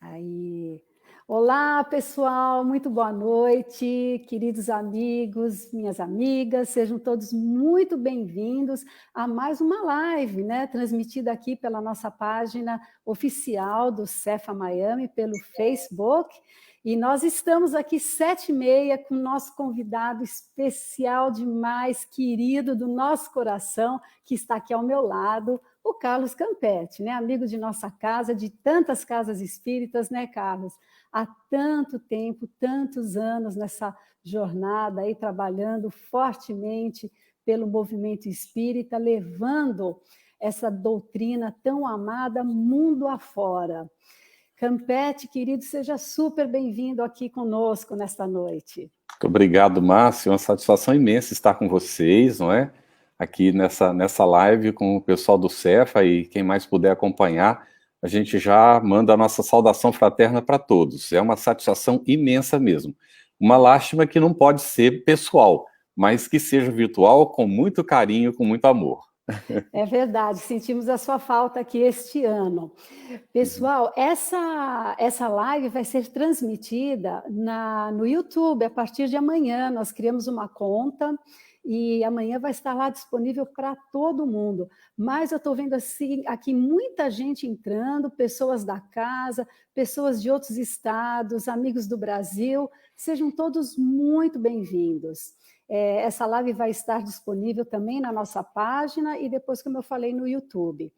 Aí. Olá, pessoal, muito boa noite, queridos amigos, minhas amigas, sejam todos muito bem-vindos a mais uma live, né, transmitida aqui pela nossa página oficial do Cefa Miami, pelo Facebook, e nós estamos aqui 7h30 com o nosso convidado especial demais, querido do nosso coração, que está aqui ao meu lado, o Carlos Campetti, né, amigo de nossa casa, de tantas casas espíritas, né, Carlos? Há tanto tempo, tantos anos nessa jornada aí, trabalhando fortemente pelo movimento espírita, levando essa doutrina tão amada mundo afora. Campetti, querido, seja super bem-vindo aqui conosco nesta noite. Muito obrigado, Márcio. É uma satisfação imensa estar com vocês, não é? Aqui nessa live com o pessoal do Cefa e quem mais puder acompanhar, a gente já manda a nossa saudação fraterna para todos. É uma satisfação imensa mesmo. Uma lástima que não pode ser pessoal, mas que seja virtual com muito carinho, com muito amor. É verdade, sentimos a sua falta aqui este ano. Pessoal, essa live vai ser transmitida no YouTube a partir de amanhã. Nós criamos uma conta e amanhã vai estar lá disponível para todo mundo. Mas eu estou vendo assim, aqui muita gente entrando, pessoas da casa, pessoas de outros estados, amigos do Brasil. Sejam todos muito bem-vindos. Essa live vai estar disponível também na nossa página e depois, como eu falei, no YouTube.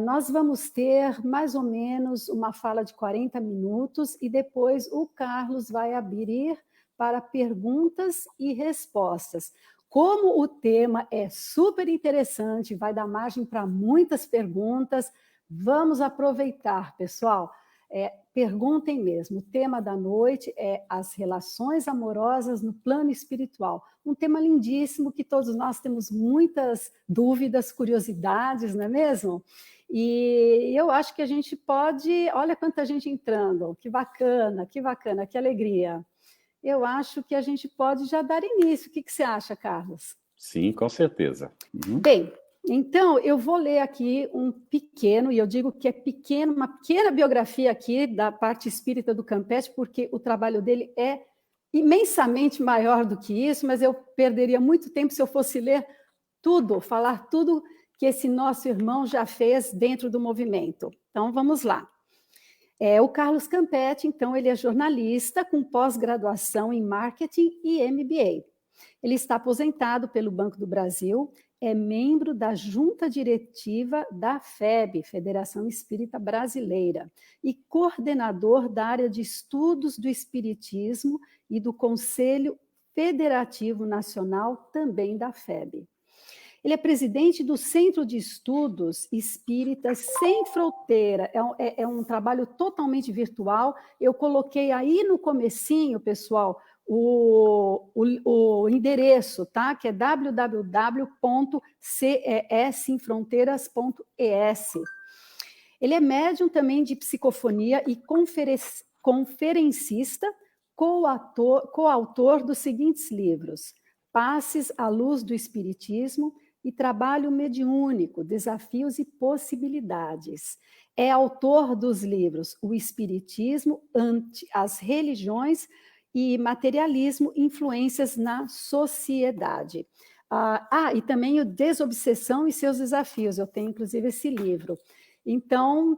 Nós vamos ter mais ou menos uma fala de 40 minutos e depois o Carlos vai abrir para perguntas e respostas. Como o tema é super interessante, vai dar margem para muitas perguntas, vamos aproveitar, pessoal. Perguntem mesmo. O tema da noite é as relações amorosas no plano espiritual. Um tema lindíssimo que todos nós temos muitas dúvidas, curiosidades, não é mesmo? E eu acho que a gente pode... Olha quanta gente entrando, que bacana, que alegria. Eu acho que a gente pode já dar início. O que você acha, Carlos? Sim, com certeza. Bem, então, eu vou ler aqui um pequeno, e eu digo que é pequeno, uma pequena biografia aqui da parte espírita do Campetti, porque o trabalho dele é imensamente maior do que isso, mas eu perderia muito tempo se eu fosse ler tudo, falar tudo que esse nosso irmão já fez dentro do movimento. Então, vamos lá. O Carlos Campetti, então, ele é jornalista com pós-graduação em marketing e MBA. Ele está aposentado pelo Banco do Brasil, é membro da junta diretiva da FEB, Federação Espírita Brasileira, e coordenador da área de estudos do Espiritismo e do Conselho Federativo Nacional, também da FEB. Ele é presidente do Centro de Estudos Espíritas Sem Fronteira, é um trabalho totalmente virtual. Eu coloquei aí no comecinho, pessoal, o endereço, tá? Que é www.cesemfronteiras.es. Ele é médium também de psicofonia e conferencista, coautor dos seguintes livros: Passes à Luz do Espiritismo e Trabalho Mediúnico, Desafios e Possibilidades. É autor dos livros O Espiritismo ante as Religiões e Materialismo, Influências na Sociedade. E também o Desobsessão e Seus Desafios, eu tenho inclusive esse livro. Então,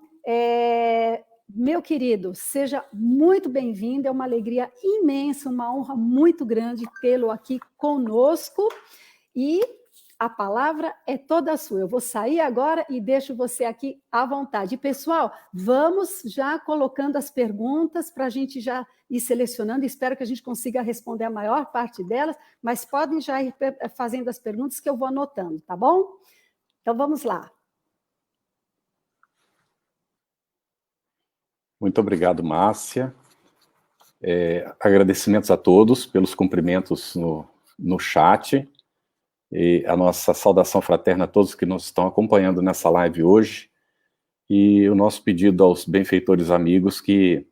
meu querido, seja muito bem-vindo, é uma alegria imensa, uma honra muito grande tê-lo aqui conosco, e a palavra é toda sua. Eu vou sair agora e deixo você aqui à vontade. E, pessoal, vamos já colocando as perguntas para a gente já ir selecionando. Espero que a gente consiga responder a maior parte delas, mas podem já ir fazendo as perguntas que eu vou anotando, tá bom? Então, vamos lá. Muito obrigado, Márcia. Agradecimentos a todos pelos cumprimentos no chat. E a nossa saudação fraterna a todos que nos estão acompanhando nessa live hoje, e o nosso pedido aos benfeitores amigos que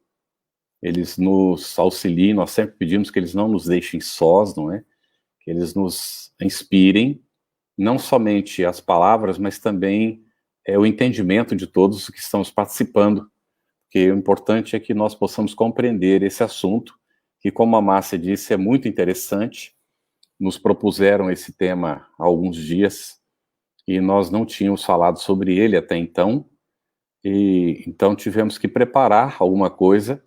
eles nos auxiliem. Nós sempre pedimos que eles não nos deixem sós, não é? Que eles nos inspirem, não somente as palavras, mas também o entendimento de todos que estamos participando porque o importante é que nós possamos compreender esse assunto, que, como a Márcia disse, é muito interessante. Nos propuseram esse tema há alguns dias, e nós não tínhamos falado sobre ele até então, e então tivemos que preparar alguma coisa,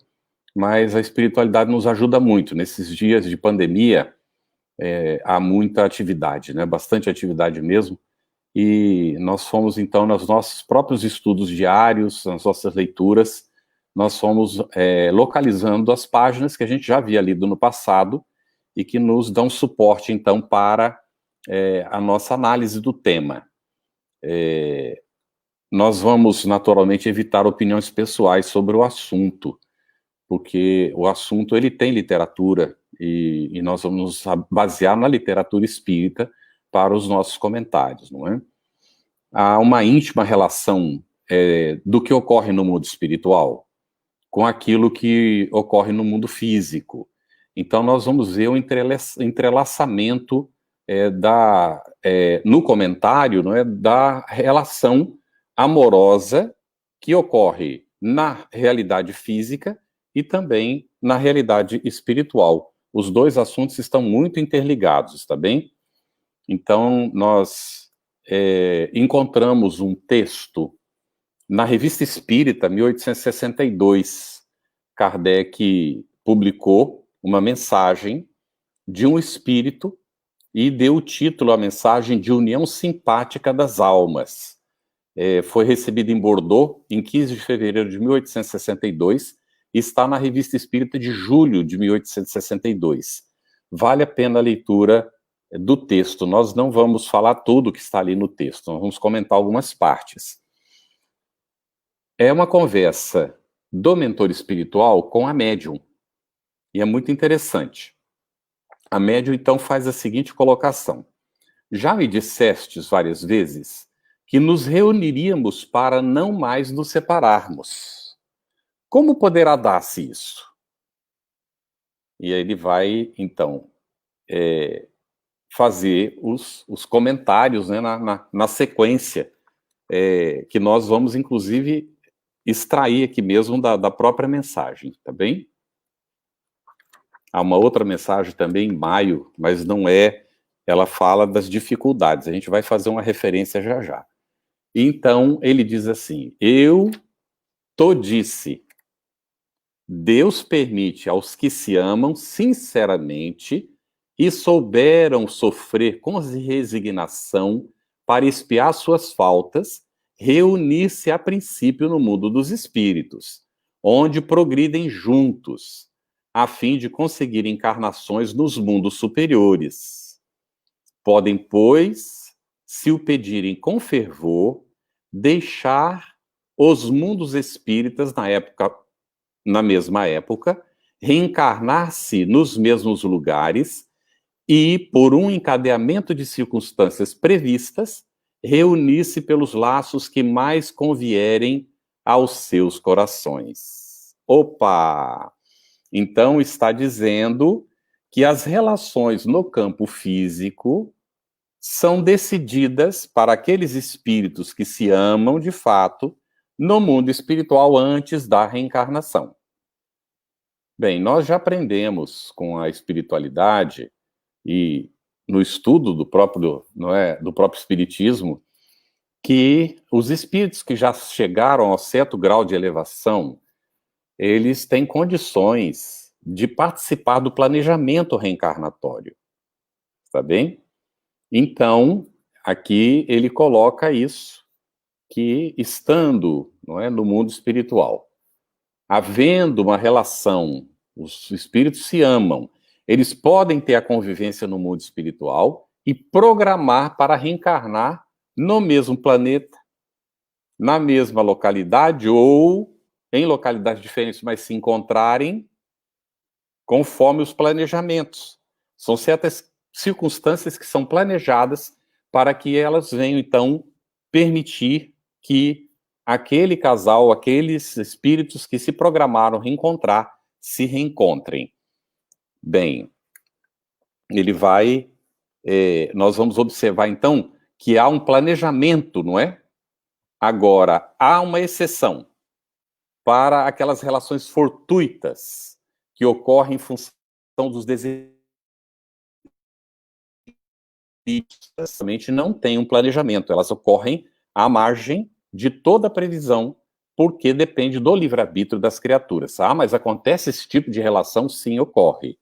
mas a espiritualidade nos ajuda muito. Nesses dias de pandemia, há muita atividade, né? Bastante atividade mesmo, e nós fomos, então, nos nossos próprios estudos diários, nas nossas leituras, nós fomos localizando as páginas que a gente já havia lido no passado e que nos dão suporte, então, para a nossa análise do tema. Nós vamos, naturalmente, evitar opiniões pessoais sobre o assunto, porque o assunto ele tem literatura, e nós vamos nos basear na literatura espírita para os nossos comentários, não é? Há uma íntima relação do que ocorre no mundo espiritual com aquilo que ocorre no mundo físico. Então, nós vamos ver o entrelaçamento no comentário, não é, da relação amorosa que ocorre na realidade física e também na realidade espiritual. Os dois assuntos estão muito interligados, está bem? Então, nós encontramos um texto na Revista Espírita, 1862. Kardec publicou uma mensagem de um espírito e deu o título à mensagem de União Simpática das Almas. Foi recebida em Bordeaux em 15 de fevereiro de 1862 e está na Revista Espírita de julho de 1862. Vale a pena a leitura do texto. Nós não vamos falar tudo que está ali no texto, nós vamos comentar algumas partes. É uma conversa do mentor espiritual com a médium, e é muito interessante. A médium, então, faz a seguinte colocação: já me dissestes várias vezes que nos reuniríamos para não mais nos separarmos. Como poderá dar-se isso? E aí ele vai, então, fazer os comentários, né, na sequência, que nós vamos, inclusive, extrair aqui mesmo da própria mensagem, tá bem? Há uma outra mensagem também em maio, mas não ela fala das dificuldades, a gente vai fazer uma referência já já. Então, ele diz assim: eu to disse, Deus permite aos que se amam sinceramente e souberam sofrer com resignação para expiar suas faltas, reunir-se a princípio no mundo dos espíritos, onde progridem juntos, a fim de conseguir encarnações nos mundos superiores. Podem, pois, se o pedirem com fervor, deixar os mundos espíritas na mesma época, reencarnar-se nos mesmos lugares e, por um encadeamento de circunstâncias previstas, reunir-se pelos laços que mais convierem aos seus corações. Opa! Então está dizendo que as relações no campo físico são decididas para aqueles espíritos que se amam de fato no mundo espiritual antes da reencarnação. Bem, nós já aprendemos com a espiritualidade e no estudo do próprio espiritismo que os espíritos que já chegaram a certo grau de elevação, eles têm condições de participar do planejamento reencarnatório. Está bem? Então, aqui ele coloca isso, que estando, no mundo espiritual, havendo uma relação, os espíritos se amam, eles podem ter a convivência no mundo espiritual e programar para reencarnar no mesmo planeta, na mesma localidade ou em localidades diferentes, mas se encontrarem conforme os planejamentos. São certas circunstâncias que são planejadas para que elas venham, então, permitir que aquele casal, aqueles espíritos que se programaram reencontrar, se reencontrem. Bem, ele vai... nós vamos observar, então, que há um planejamento, não é? Agora, há uma exceção. para aquelas relações fortuitas que ocorrem em função dos desejos. Não tem um planejamento, elas ocorrem à margem de toda a previsão, porque depende do livre-arbítrio das criaturas. Ah, mas acontece esse tipo de relação? Sim, ocorre.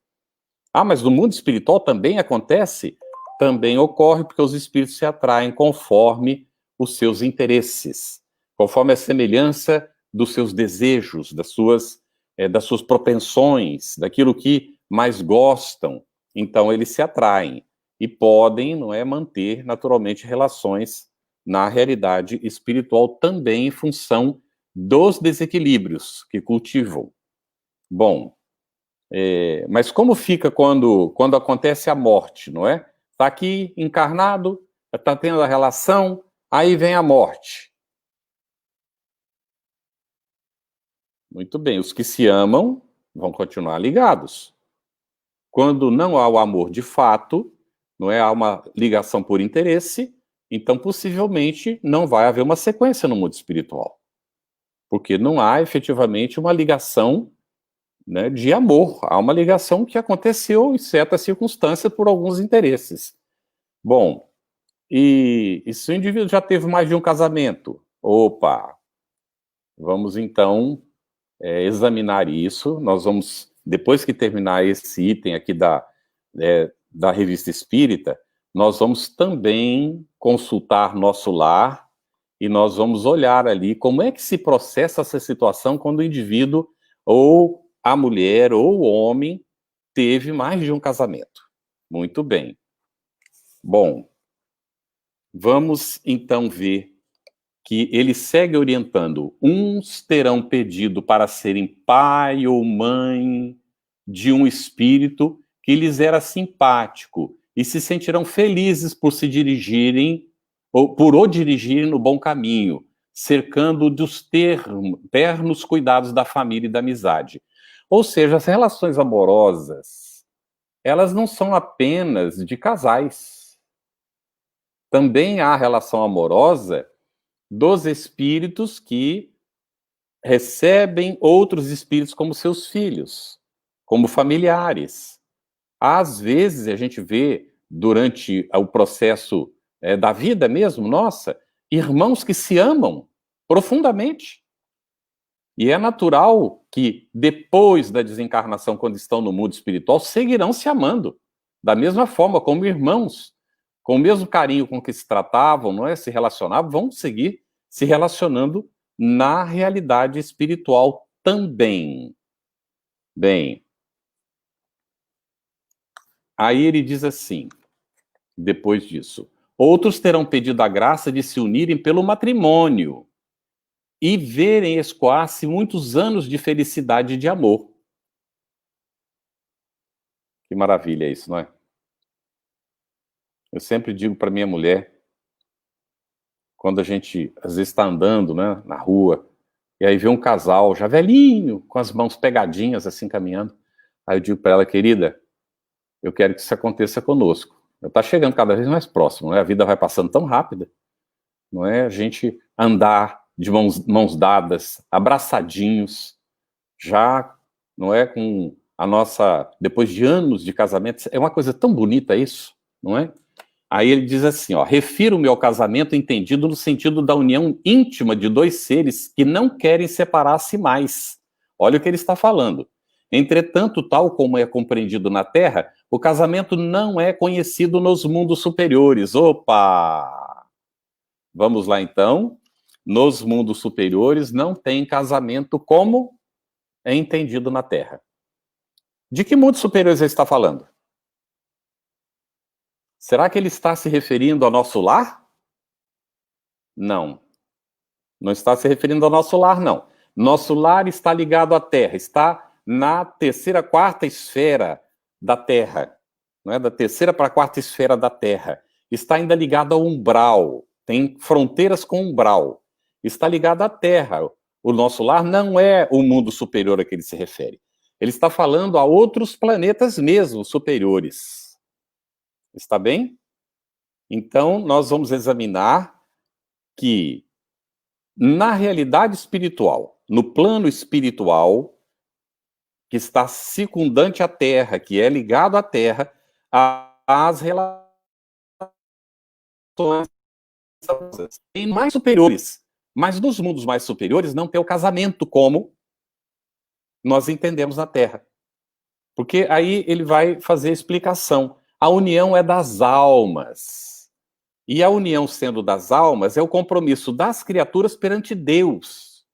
Ah, mas no mundo espiritual também acontece? Também ocorre, porque os espíritos se atraem conforme os seus interesses, conforme a semelhança dos seus desejos, das suas propensões, daquilo que mais gostam. Então, eles se atraem e podem, não é, manter naturalmente relações na realidade espiritual também em função dos desequilíbrios que cultivam. Bom, mas como fica quando acontece a morte, não é? Está aqui encarnado, está tendo a relação, aí vem a morte. Muito bem, os que se amam vão continuar ligados. Quando não há o amor de fato, não é, há uma ligação por interesse, então possivelmente não vai haver uma sequência no mundo espiritual. Porque não há efetivamente uma ligação, né, de amor. Há uma ligação que aconteceu em certa circunstância por alguns interesses. Bom, e se o indivíduo já teve mais de um casamento? Opa, vamos então examinar isso. Nós vamos, depois que terminar esse item aqui da Revista Espírita, nós vamos também consultar nosso lar e nós vamos olhar ali como é que se processa essa situação quando o indivíduo, ou a mulher, ou o homem, teve mais de um casamento. Muito bem. Bom, vamos então ver que ele segue orientando. Uns terão pedido para serem pai ou mãe de um espírito que lhes era simpático e se sentirão felizes por se dirigirem, ou por o dirigirem no bom caminho, cercando dos ternos cuidados da família e da amizade. Ou seja, as relações amorosas, elas não são apenas de casais. Também há relação amorosa dos espíritos que recebem outros espíritos como seus filhos, como familiares. Às vezes, a gente vê, durante o processo da vida mesmo, nossa, irmãos que se amam profundamente. E é natural que, depois da desencarnação, quando estão no mundo espiritual, seguirão se amando. Da mesma forma, como irmãos, com o mesmo carinho com que se tratavam, não é, se relacionavam, vão seguir se relacionando na realidade espiritual também. Bem, aí ele diz assim, depois disso: outros terão pedido a graça de se unirem pelo matrimônio e verem escoar-se muitos anos de felicidade e de amor. Que maravilha isso, não é? Eu sempre digo para minha mulher, quando a gente às vezes está andando, né, na rua, e aí vê um casal já velhinho, com as mãos pegadinhas assim caminhando, aí eu digo para ela: querida, eu quero que isso aconteça conosco. Está chegando cada vez mais próximo, não é? A vida vai passando tão rápida, não é? A gente andar de mãos dadas, abraçadinhos, já, não é, com a nossa, depois de anos de casamento, é uma coisa tão bonita isso, não é? Aí ele diz assim, ó: refiro-me ao casamento entendido no sentido da união íntima de dois seres que não querem separar-se mais. Olha o que ele está falando. Entretanto, tal como é compreendido na Terra, o casamento não é conhecido nos mundos superiores. Opa! Vamos lá então. Nos mundos superiores não tem casamento como é entendido na Terra. De que mundos superiores ele está falando? Será que ele está se referindo ao nosso lar? Não. Não está se referindo ao nosso lar, não. Nosso lar está ligado à Terra, está na terceira, quarta esfera da Terra, não é? Da terceira para a quarta esfera da Terra. Está ainda ligado ao umbral, tem fronteiras com o umbral. Está ligado à Terra. O nosso lar não é o mundo superior a que ele se refere. Ele está falando a outros planetas mesmo, superiores. Está bem? Então, nós vamos examinar que, na realidade espiritual, no plano espiritual, que está circundante à Terra, que é ligado à Terra, às relações mais superiores. Mas nos mundos mais superiores não tem o casamento como nós entendemos na Terra. Porque aí ele vai fazer a explicação. A união é das almas. E a união sendo das almas é o compromisso das criaturas perante Deus.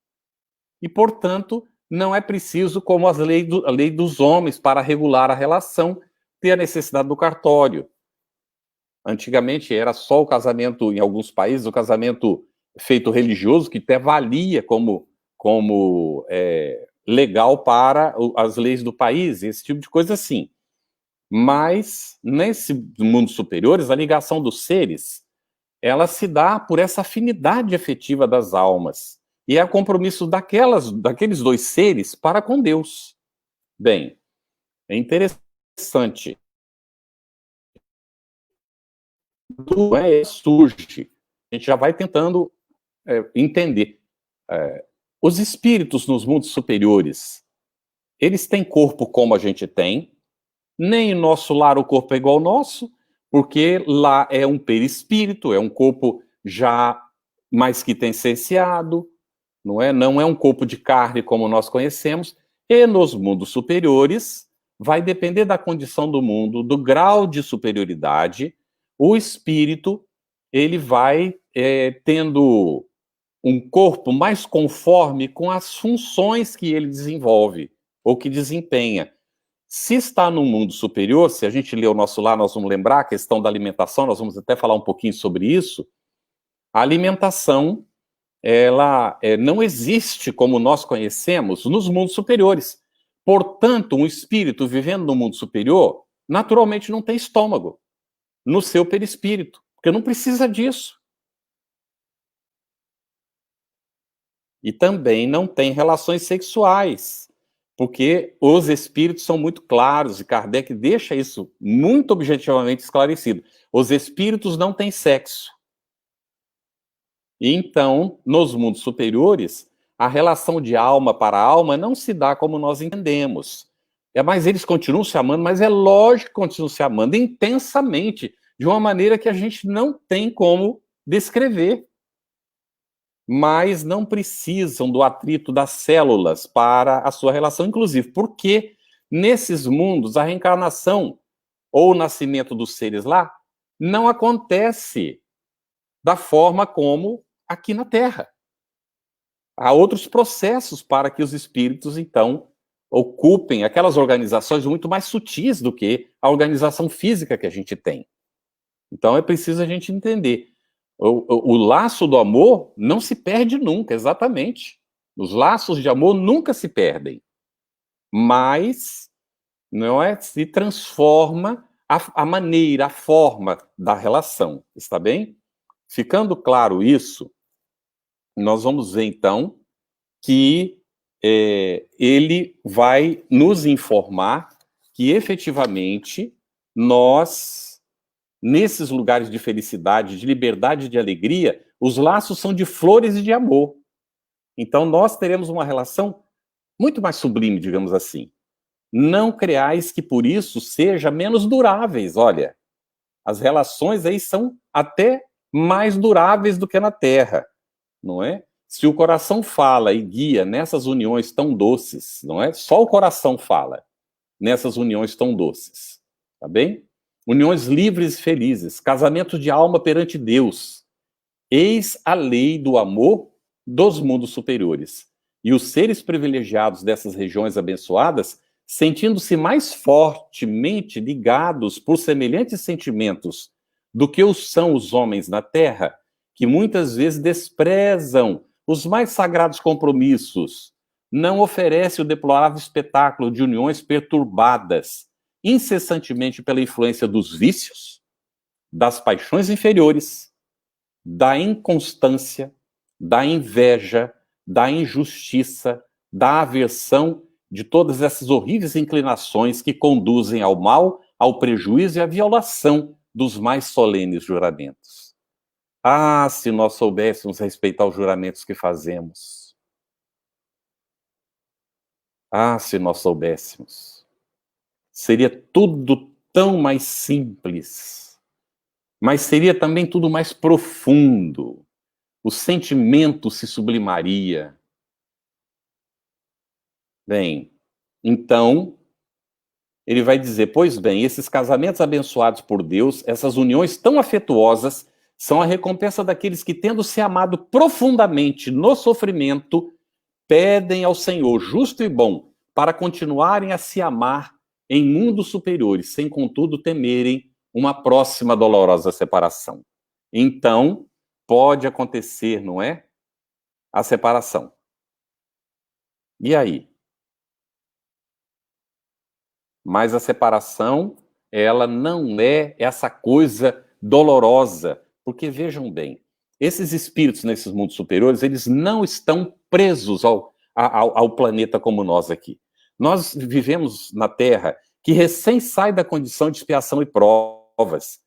E, portanto, não é preciso, como a lei dos homens, para regular a relação, ter a necessidade do cartório. Antigamente era só o casamento, em alguns países, o casamento feito religioso, que até valia como legal para as leis do país, esse tipo de coisa assim. Mas, nesse mundo superiores, a ligação dos seres, ela se dá por essa afinidade afetiva das almas. E é o compromisso daqueles dois seres para com Deus. Bem, é interessante. Surge. A gente já vai tentando entender. Os espíritos nos mundos superiores, eles têm corpo como a gente tem, nem em nosso lar o corpo é igual ao nosso, porque lá é um perispírito, é um corpo já mais que tensenciado, não é? Não é um corpo de carne como nós conhecemos, e nos mundos superiores vai depender da condição do mundo, do grau de superioridade, o espírito ele vai tendo um corpo mais conforme com as funções que ele desenvolve ou que desempenha. Se está no mundo superior, se a gente ler o nosso lar, nós vamos lembrar a questão da alimentação, nós vamos até falar um pouquinho sobre isso. A alimentação, ela não existe como nós conhecemos nos mundos superiores. Portanto, um espírito vivendo no mundo superior, naturalmente não tem estômago no seu perispírito, porque não precisa disso. E também não tem relações sexuais, porque os espíritos são muito claros, e Kardec deixa isso muito objetivamente esclarecido. Os espíritos não têm sexo. E então, nos mundos superiores, a relação de alma para alma não se dá como nós entendemos. Mas eles continuam se amando, mas é lógico que continuam se amando intensamente, de uma maneira que a gente não tem como descrever. Mas não precisam do atrito das células para a sua relação, inclusive, porque nesses mundos a reencarnação ou o nascimento dos seres lá não acontece da forma como aqui na Terra. Há outros processos para que os espíritos, então, ocupem aquelas organizações muito mais sutis do que a organização física que a gente tem. Então é preciso a gente entender. O laço do amor não se perde nunca, exatamente. Os laços de amor nunca se perdem. Mas não é, se transforma a maneira, a forma da relação. Está bem? Ficando claro isso, nós vamos ver, então, que ele vai nos informar que, efetivamente, nós, nesses lugares de felicidade, de liberdade e de alegria, os laços são de flores e de amor. Então, nós teremos uma relação muito mais sublime, digamos assim. Não creais que por isso seja menos duráveis. Olha, as relações aí são até mais duráveis do que na Terra, não é? Se o coração fala e guia nessas uniões tão doces, não é? Só o coração fala nessas uniões tão doces, tá bem? Uniões livres e felizes, casamento de alma perante Deus. Eis a lei do amor dos mundos superiores. E os seres privilegiados dessas regiões abençoadas, sentindo-se mais fortemente ligados por semelhantes sentimentos do que são os homens na Terra, que muitas vezes desprezam os mais sagrados compromissos, não oferece o deplorável espetáculo de uniões perturbadas incessantemente pela influência dos vícios, das paixões inferiores, da inconstância, da inveja, da injustiça, da aversão, de todas essas horríveis inclinações que conduzem ao mal, ao prejuízo e à violação dos mais solenes juramentos. Ah, se nós soubéssemos respeitar os juramentos que fazemos. Ah, se nós soubéssemos. Seria tudo tão mais simples, mas seria também tudo mais profundo. O sentimento se sublimaria. Bem, então, ele vai dizer, pois bem, esses casamentos abençoados por Deus, essas uniões tão afetuosas, são a recompensa daqueles que, tendo se amado profundamente no sofrimento, pedem ao Senhor, justo e bom, para continuarem a se amar em mundos superiores, sem contudo temerem uma próxima dolorosa separação. Então, pode acontecer, não é? A separação. E aí? Mas a separação, ela não é essa coisa dolorosa, porque vejam bem, esses espíritos nesses mundos superiores, eles não estão presos ao planeta como nós aqui. Nós vivemos na Terra que recém sai da condição de expiação e provas.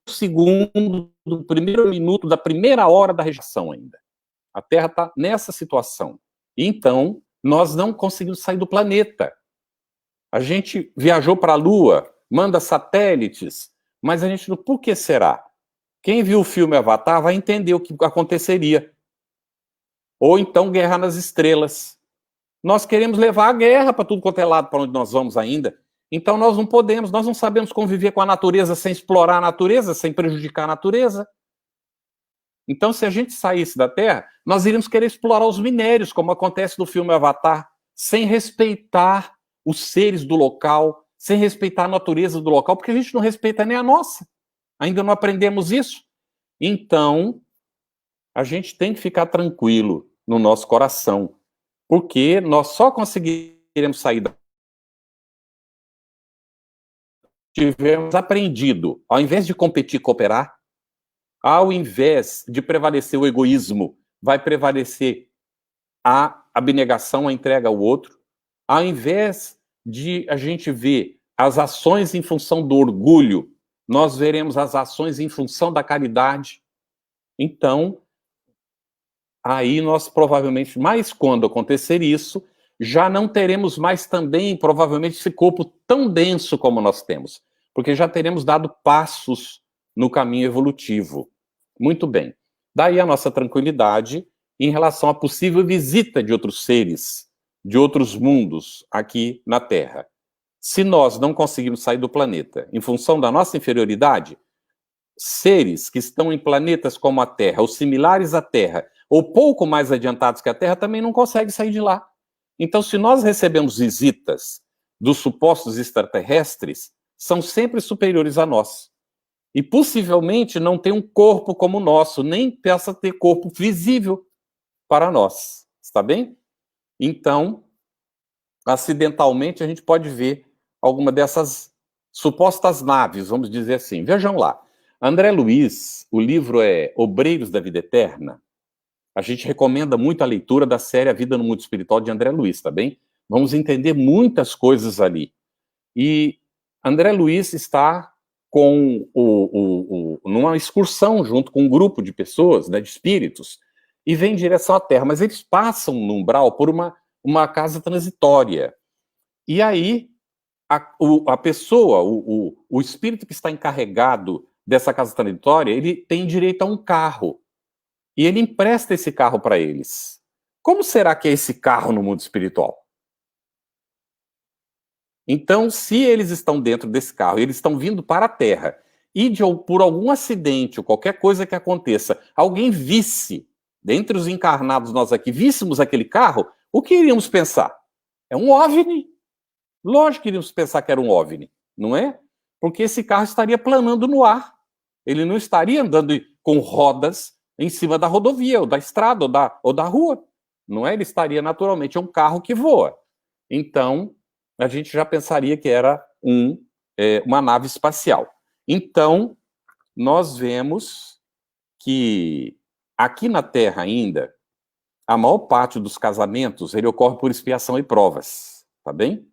Segundo, do primeiro minuto, da primeira hora da rejeição ainda. A Terra está nessa situação. Então, nós não conseguimos sair do planeta. A gente viajou para a Lua, manda satélites, mas a gente não... Por que será? Quem viu o filme Avatar vai entender o que aconteceria. Ou então Guerra nas Estrelas. Nós queremos levar a guerra para tudo quanto é lado, para onde nós vamos ainda. Então nós não podemos, nós não sabemos conviver com a natureza sem explorar a natureza, sem prejudicar a natureza. Então, se a gente saísse da Terra, nós iríamos querer explorar os minérios, como acontece no filme Avatar, sem respeitar os seres do local, sem respeitar a natureza do local, porque a gente não respeita nem a nossa. Ainda não aprendemos isso. Então, a gente tem que ficar tranquilo no nosso coração, porque nós só conseguiremos sair da... Tivemos aprendido, ao invés de competir e cooperar, ao invés de prevalecer o egoísmo, vai prevalecer a abnegação, a entrega ao outro. Ao invés de a gente ver as ações em função do orgulho, nós veremos as ações em função da caridade. Então, aí nós provavelmente, mas quando acontecer isso, já não teremos mais também, provavelmente, esse corpo tão denso como nós temos, porque já teremos dado passos no caminho evolutivo. Muito bem. Daí a nossa tranquilidade em relação à possível visita de outros seres, de outros mundos aqui na Terra. Se nós não conseguirmos sair do planeta em função da nossa inferioridade, seres que estão em planetas como a Terra, ou similares à Terra, ou pouco mais adiantados que a Terra, também não conseguem sair de lá. Então, se nós recebemos visitas dos supostos extraterrestres, são sempre superiores a nós. E possivelmente não tem um corpo como o nosso, nem peça ter corpo visível para nós. Está bem? Então, acidentalmente, a gente pode ver alguma dessas supostas naves, vamos dizer assim. Vejam lá. André Luiz, o livro é Obreiros da Vida Eterna. A gente recomenda muito a leitura da série A Vida no Mundo Espiritual de André Luiz, tá bem? Vamos entender muitas coisas ali. E André Luiz está com numa excursão junto com um grupo de pessoas, né, de espíritos, e vem em direção à Terra, mas eles passam no umbral por uma casa transitória. E aí a pessoa, o espírito que está encarregado dessa casa transitória, ele tem direito a um carro. E ele empresta esse carro para eles. Como será que é esse carro no mundo espiritual? Então, se eles estão dentro desse carro, eles estão vindo para a Terra, e por algum acidente ou qualquer coisa que aconteça, alguém visse, dentre os encarnados nós aqui, víssemos aquele carro, o que iríamos pensar? É um OVNI. Lógico que iríamos pensar que era um OVNI, não é? Porque esse carro estaria planando no ar. Ele não estaria andando com rodas em cima da rodovia, ou da estrada, ou da rua. Não é? Ele estaria naturalmente, é um carro que voa. Então, a gente já pensaria que era uma nave espacial. Então, nós vemos que aqui na Terra ainda, a maior parte dos casamentos, ele ocorre por expiação e provas, tá bem?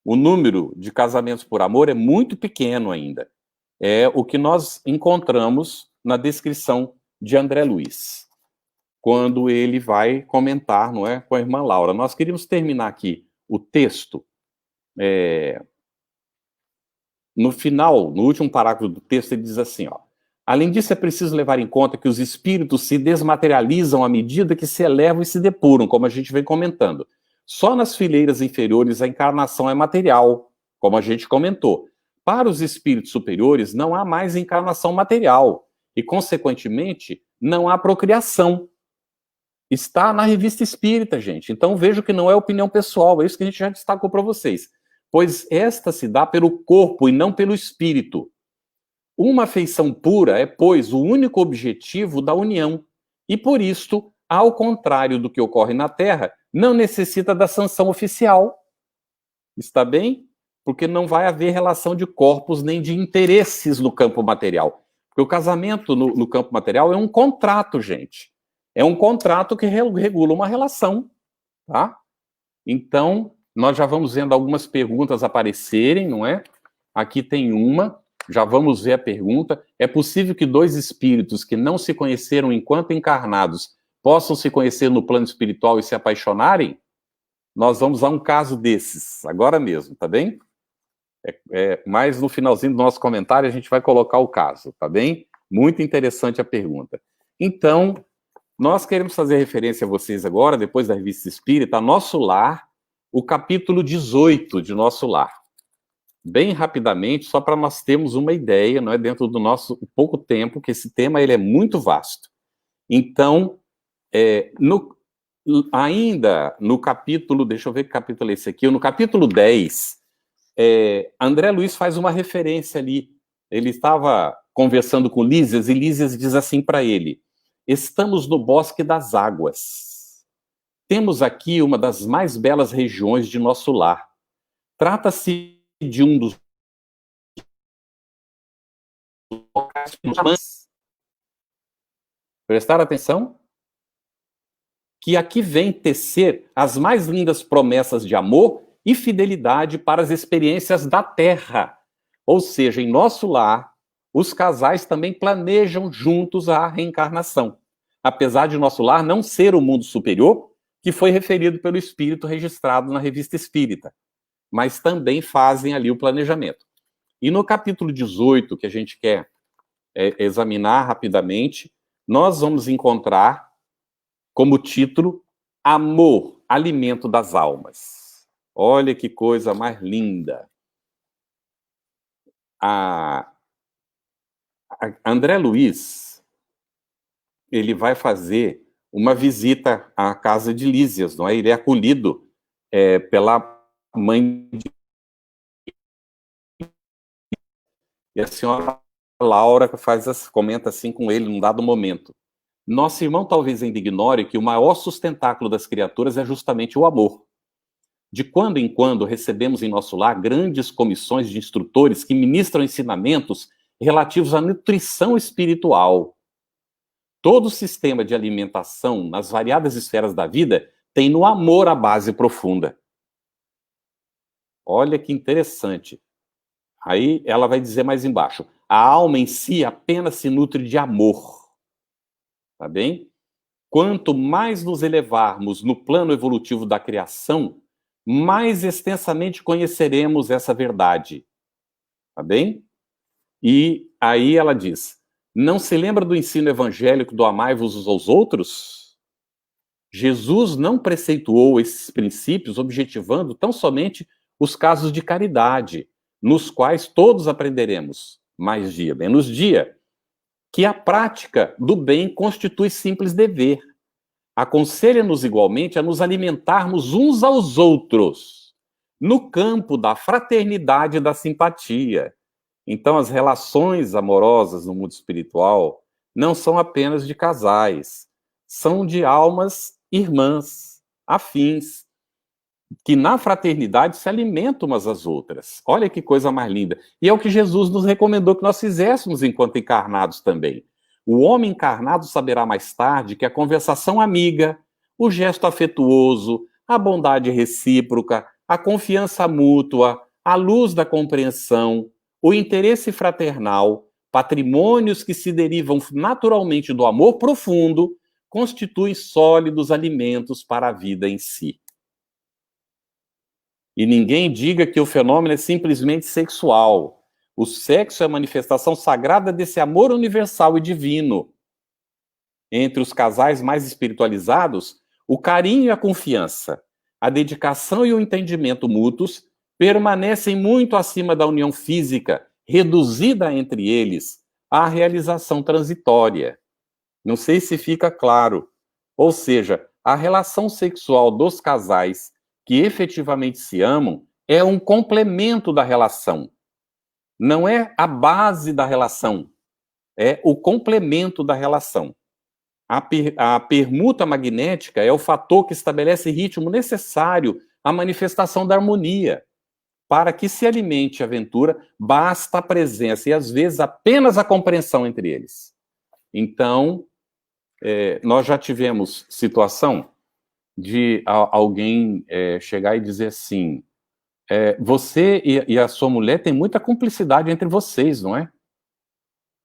O número de casamentos por amor é muito pequeno ainda. É o que nós encontramos na descrição de André Luiz. quando ele vai comentar, não é, com a irmã Laura. Nós queríamos terminar aqui o texto, no final, no último parágrafo do texto, ele diz assim, ó: além disso, é preciso levar em conta que os espíritos se desmaterializam à medida que se elevam e se depuram, como a gente vem comentando. Só nas fileiras inferiores a encarnação é material, como a gente comentou. Para os espíritos superiores, não há mais encarnação material e, consequentemente, não há procriação. Está na Revista Espírita, gente. Então, vejo que não é opinião pessoal, é isso que a gente já destacou para vocês. Pois esta se dá pelo corpo e não pelo espírito. Uma afeição pura é, pois, o único objetivo da união. E, por isto, ao contrário do que ocorre na Terra, não necessita da sanção oficial. Está bem? Porque não vai haver relação de corpos nem de interesses no campo material. Porque o casamento no campo material é um contrato, gente. É um contrato que regula uma relação, tá? Então, nós já vamos vendo algumas perguntas aparecerem, não é? Aqui tem uma, já vamos ver a pergunta. É possível que dois espíritos que não se conheceram enquanto encarnados possam se conhecer no plano espiritual e se apaixonarem? Nós vamos a um caso desses, agora mesmo, tá bem? Mais no finalzinho do nosso comentário a gente vai colocar o caso, tá bem? Muito interessante a pergunta. Então, nós queremos fazer referência a vocês agora, depois da Revista Espírita, Nosso Lar, o capítulo 18 de Nosso Lar. Bem rapidamente, só para nós termos uma ideia, não é, dentro do nosso pouco tempo, que esse tema ele é muito vasto. Então, ainda no capítulo, deixa eu ver que capítulo é esse aqui, no capítulo 10, André Luiz faz uma referência ali. Ele estava conversando com Lísias, e Lísias diz assim para ele: estamos no Bosque das Águas. Temos aqui uma das mais belas regiões de Nosso Lar. Trata-se de um dos locais. Prestar atenção? Que aqui vem tecer as mais lindas promessas de amor e fidelidade para as experiências da Terra. Ou seja, em Nosso Lar, os casais também planejam juntos a reencarnação. Apesar de Nosso Lar não ser o mundo superior, que foi referido pelo Espírito registrado na Revista Espírita, mas também fazem ali o planejamento. E no capítulo 18, que a gente quer examinar rapidamente, nós vamos encontrar como título Amor, Alimento das Almas. Olha que coisa mais linda. André Luiz, ele vai fazer uma visita à casa de Lísias, não é? Ele é acolhido pela mãe de... E a senhora Laura comenta assim com ele num dado momento: nosso irmão talvez ainda ignore que o maior sustentáculo das criaturas é justamente o amor. De quando em quando recebemos em Nosso Lar grandes comissões de instrutores que ministram ensinamentos relativos à nutrição espiritual. Todo o sistema de alimentação nas variadas esferas da vida tem no amor a base profunda. Olha que interessante. Aí ela vai dizer mais embaixo: a alma em si apenas se nutre de amor. Tá bem? Quanto mais nos elevarmos no plano evolutivo da criação, mais extensamente conheceremos essa verdade. Tá bem? E aí ela diz: não se lembra do ensino evangélico do amai-vos uns aos outros? Jesus não preceituou esses princípios objetivando tão somente os casos de caridade, nos quais todos aprenderemos, mais dia menos dia, que a prática do bem constitui simples dever. Aconselha-nos igualmente a nos alimentarmos uns aos outros, no campo da fraternidade e da simpatia. Então, as relações amorosas no mundo espiritual não são apenas de casais, são de almas irmãs, afins, que na fraternidade se alimentam umas às outras. Olha que coisa mais linda. E é o que Jesus nos recomendou que nós fizéssemos enquanto encarnados também. O homem encarnado saberá mais tarde que a conversação amiga, o gesto afetuoso, a bondade recíproca, a confiança mútua, a luz da compreensão, o interesse fraternal, patrimônios que se derivam naturalmente do amor profundo, constituem sólidos alimentos para a vida em si. E ninguém diga que o fenômeno é simplesmente sexual. O sexo é a manifestação sagrada desse amor universal e divino. Entre os casais mais espiritualizados, o carinho e a confiança, a dedicação e o entendimento mútuos permanecem muito acima da união física, reduzida entre eles à realização transitória. Não sei se fica claro. Ou seja, a relação sexual dos casais que efetivamente se amam é um complemento da relação. Não é a base da relação, é o complemento da relação. A permuta magnética é o fator que estabelece ritmo necessário à manifestação da harmonia. Para que se alimente a aventura, basta a presença e, às vezes, apenas a compreensão entre eles. Então, nós já tivemos situação de alguém chegar e dizer assim, você e a sua mulher têm muita cumplicidade entre vocês, não é?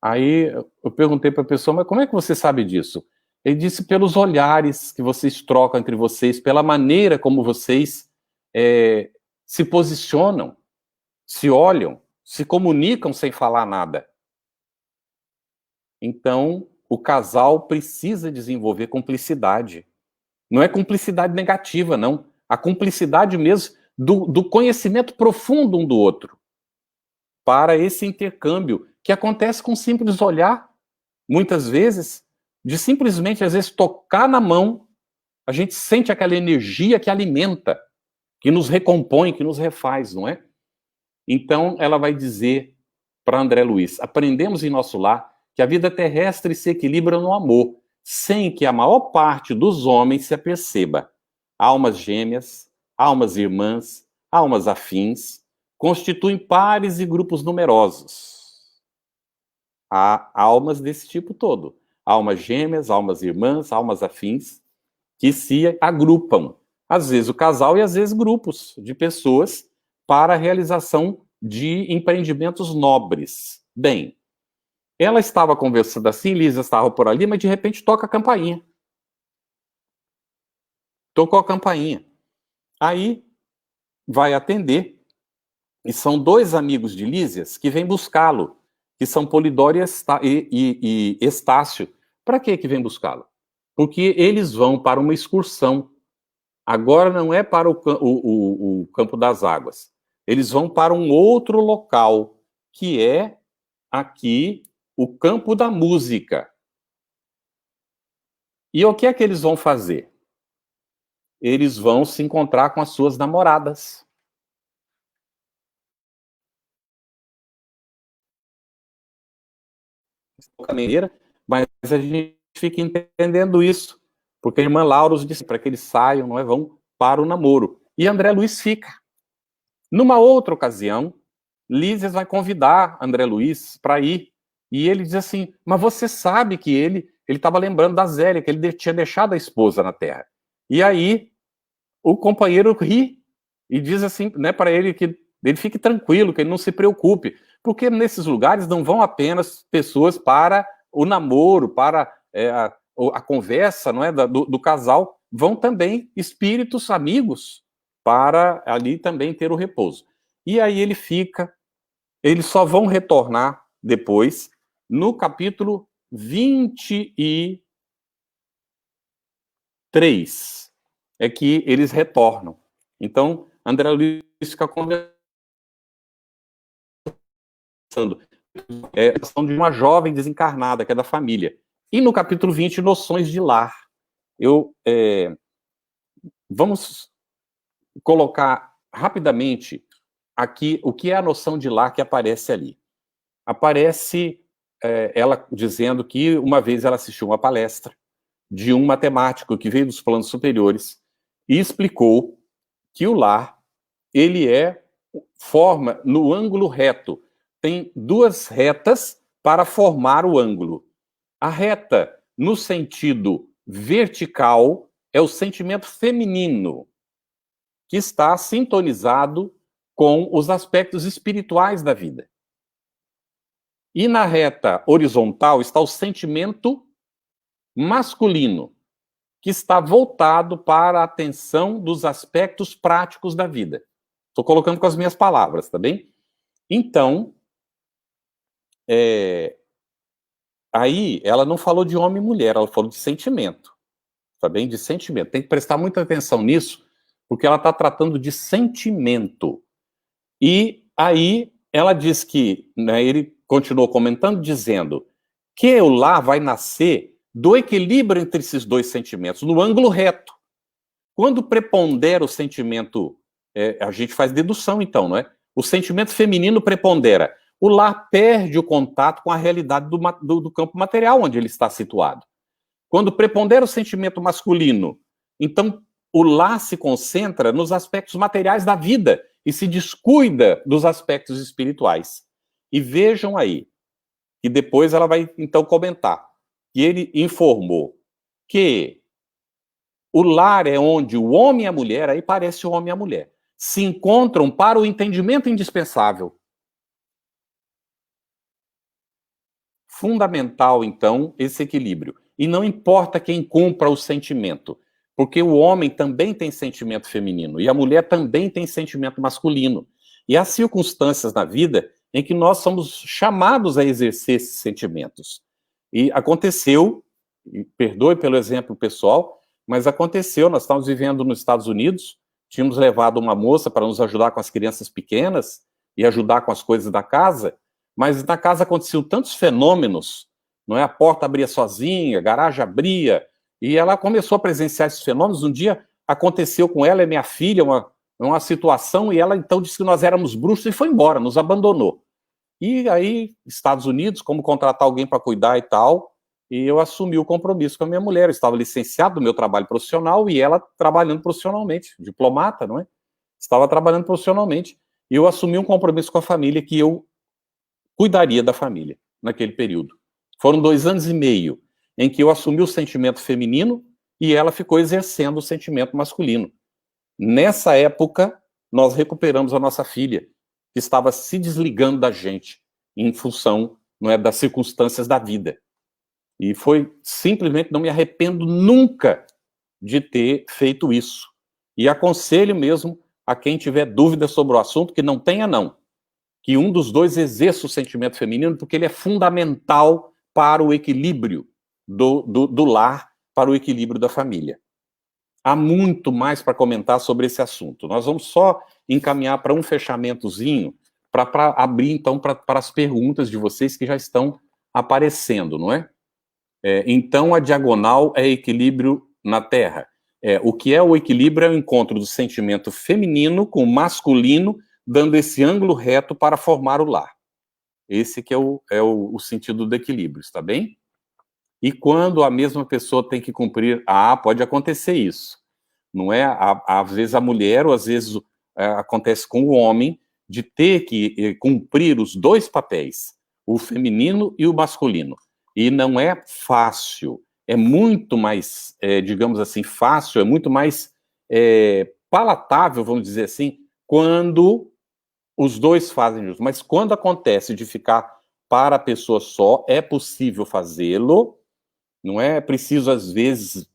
Aí eu perguntei para a pessoa, mas como é que você sabe disso? Ele disse, pelos olhares que vocês trocam entre vocês, pela maneira como vocês se posicionam, se olham, se comunicam sem falar nada. Então, o casal precisa desenvolver cumplicidade. Não é cumplicidade negativa, não. A cumplicidade mesmo do conhecimento profundo um do outro. Para esse intercâmbio, que acontece com um simples olhar, muitas vezes, de simplesmente, às vezes, tocar na mão, a gente sente aquela energia que alimenta, que nos recompõe, que nos refaz, não é? Então, ela vai dizer para André Luiz, aprendemos em nosso lar que a vida terrestre se equilibra no amor, sem que a maior parte dos homens se aperceba. Almas gêmeas, almas irmãs, almas afins, constituem pares e grupos numerosos. Há almas desse tipo todo. Almas gêmeas, almas irmãs, almas afins, que se agrupam. Às vezes o casal e às vezes grupos de pessoas para a realização de empreendimentos nobres. Bem, ela estava conversando assim, Lisa estava por ali, mas de repente toca a campainha. Tocou a campainha. Aí vai atender, e são dois amigos de Lísias que vêm buscá-lo, que são Polidoro e Estácio. Para que vêm buscá-lo? Porque eles vão para uma excursão. Agora não é para o Campo das Águas. Eles vão para um outro local, que é aqui o Campo da Música. E o que é que eles vão fazer? Eles vão se encontrar com as suas namoradas. Mas a gente fica entendendo isso, porque a irmã Laura disse para que eles saiam, não é, vão para o namoro. E André Luiz fica. Numa outra ocasião, Lísias vai convidar André Luiz para ir, e ele diz assim, mas você sabe que ele estava lembrando da Zélia, que ele tinha deixado a esposa na terra. E aí, o companheiro ri, e diz assim, né, para ele que ele fique tranquilo, que ele não se preocupe, porque nesses lugares não vão apenas pessoas para o namoro, para a conversa, não é, do casal, vão também espíritos amigos para ali também ter o repouso. E aí ele fica, eles só vão retornar depois, no capítulo 23, é que eles retornam. Então, André Luiz fica conversando. É a questão de uma jovem desencarnada, que é da família. E no capítulo 20, noções de lar. Vamos colocar rapidamente aqui o que é a noção de lar que aparece ali. Aparece ela dizendo que uma vez ela assistiu uma palestra de um matemático que veio dos planos superiores e explicou que o lar, ele forma no ângulo reto. Tem duas retas para formar o ângulo. A reta, no sentido vertical, é o sentimento feminino, que está sintonizado com os aspectos espirituais da vida. E na reta horizontal está o sentimento masculino, que está voltado para a atenção dos aspectos práticos da vida. Estou colocando com as minhas palavras, tá bem? Então, aí ela não falou de homem e mulher, ela falou de sentimento, tá bem? De sentimento. Tem que prestar muita atenção nisso, porque ela está tratando de sentimento. E aí ela diz que, né, ele continuou comentando, dizendo que o lar vai nascer do equilíbrio entre esses dois sentimentos, no ângulo reto. Quando prepondera o sentimento, a gente faz dedução então, não é? O sentimento feminino prepondera. O lar perde o contato com a realidade do campo material onde ele está situado. Quando prepondera o sentimento masculino, então o lar se concentra nos aspectos materiais da vida e se descuida dos aspectos espirituais. E vejam aí, e depois ela vai então comentar, que ele informou que o lar é onde o homem e a mulher, aí parece o homem e a mulher, se encontram para o entendimento indispensável. Fundamental, então, esse equilíbrio. E não importa quem cumpra o sentimento, porque o homem também tem sentimento feminino e a mulher também tem sentimento masculino. E há circunstâncias na vida em que nós somos chamados a exercer esses sentimentos. E aconteceu, e perdoe pelo exemplo pessoal, mas aconteceu, nós estávamos vivendo nos Estados Unidos, tínhamos levado uma moça para nos ajudar com as crianças pequenas e ajudar com as coisas da casa, mas na casa aconteciam tantos fenômenos, não é? A porta abria sozinha, a garagem abria, e ela começou a presenciar esses fenômenos. Um dia aconteceu com ela e minha filha uma situação, e ela então disse que nós éramos bruxos e foi embora, nos abandonou. E aí, Estados Unidos, como contratar alguém para cuidar e tal, e eu assumi o compromisso com a minha mulher. Eu estava licenciado do meu trabalho profissional e ela trabalhando profissionalmente, diplomata, não é? Estava trabalhando profissionalmente. E eu assumi um compromisso com a família que eu cuidaria da família naquele período. Foram 2 anos e meio em que eu assumi o sentimento feminino e ela ficou exercendo o sentimento masculino. Nessa época, nós recuperamos a nossa filha, que estava se desligando da gente em função, não é, das circunstâncias da vida. E foi simplesmente, não me arrependo nunca de ter feito isso. E aconselho mesmo a quem tiver dúvida sobre o assunto, que não tenha não, que um dos dois exerça o sentimento feminino, porque ele é fundamental para o equilíbrio do lar, para o equilíbrio da família. Há muito mais para comentar sobre esse assunto. Nós vamos só encaminhar para um fechamentozinho, para abrir, então, para as perguntas de vocês que já estão aparecendo, não é? Então, a diagonal é equilíbrio na Terra. O que é o equilíbrio é o encontro do sentimento feminino com o masculino, dando esse ângulo reto para formar o lar. Esse que é o sentido do equilíbrio, está bem? E quando a mesma pessoa tem que cumprir... pode acontecer isso. Não é? Às vezes a mulher, ou às vezes acontece com o homem, de ter que cumprir os dois papéis, o feminino e o masculino. E não é fácil. É muito mais, digamos assim, fácil, é muito mais palatável, vamos dizer assim, quando os dois fazem isso. Mas quando acontece de ficar para a pessoa só, é possível fazê-lo. Não é preciso, às vezes,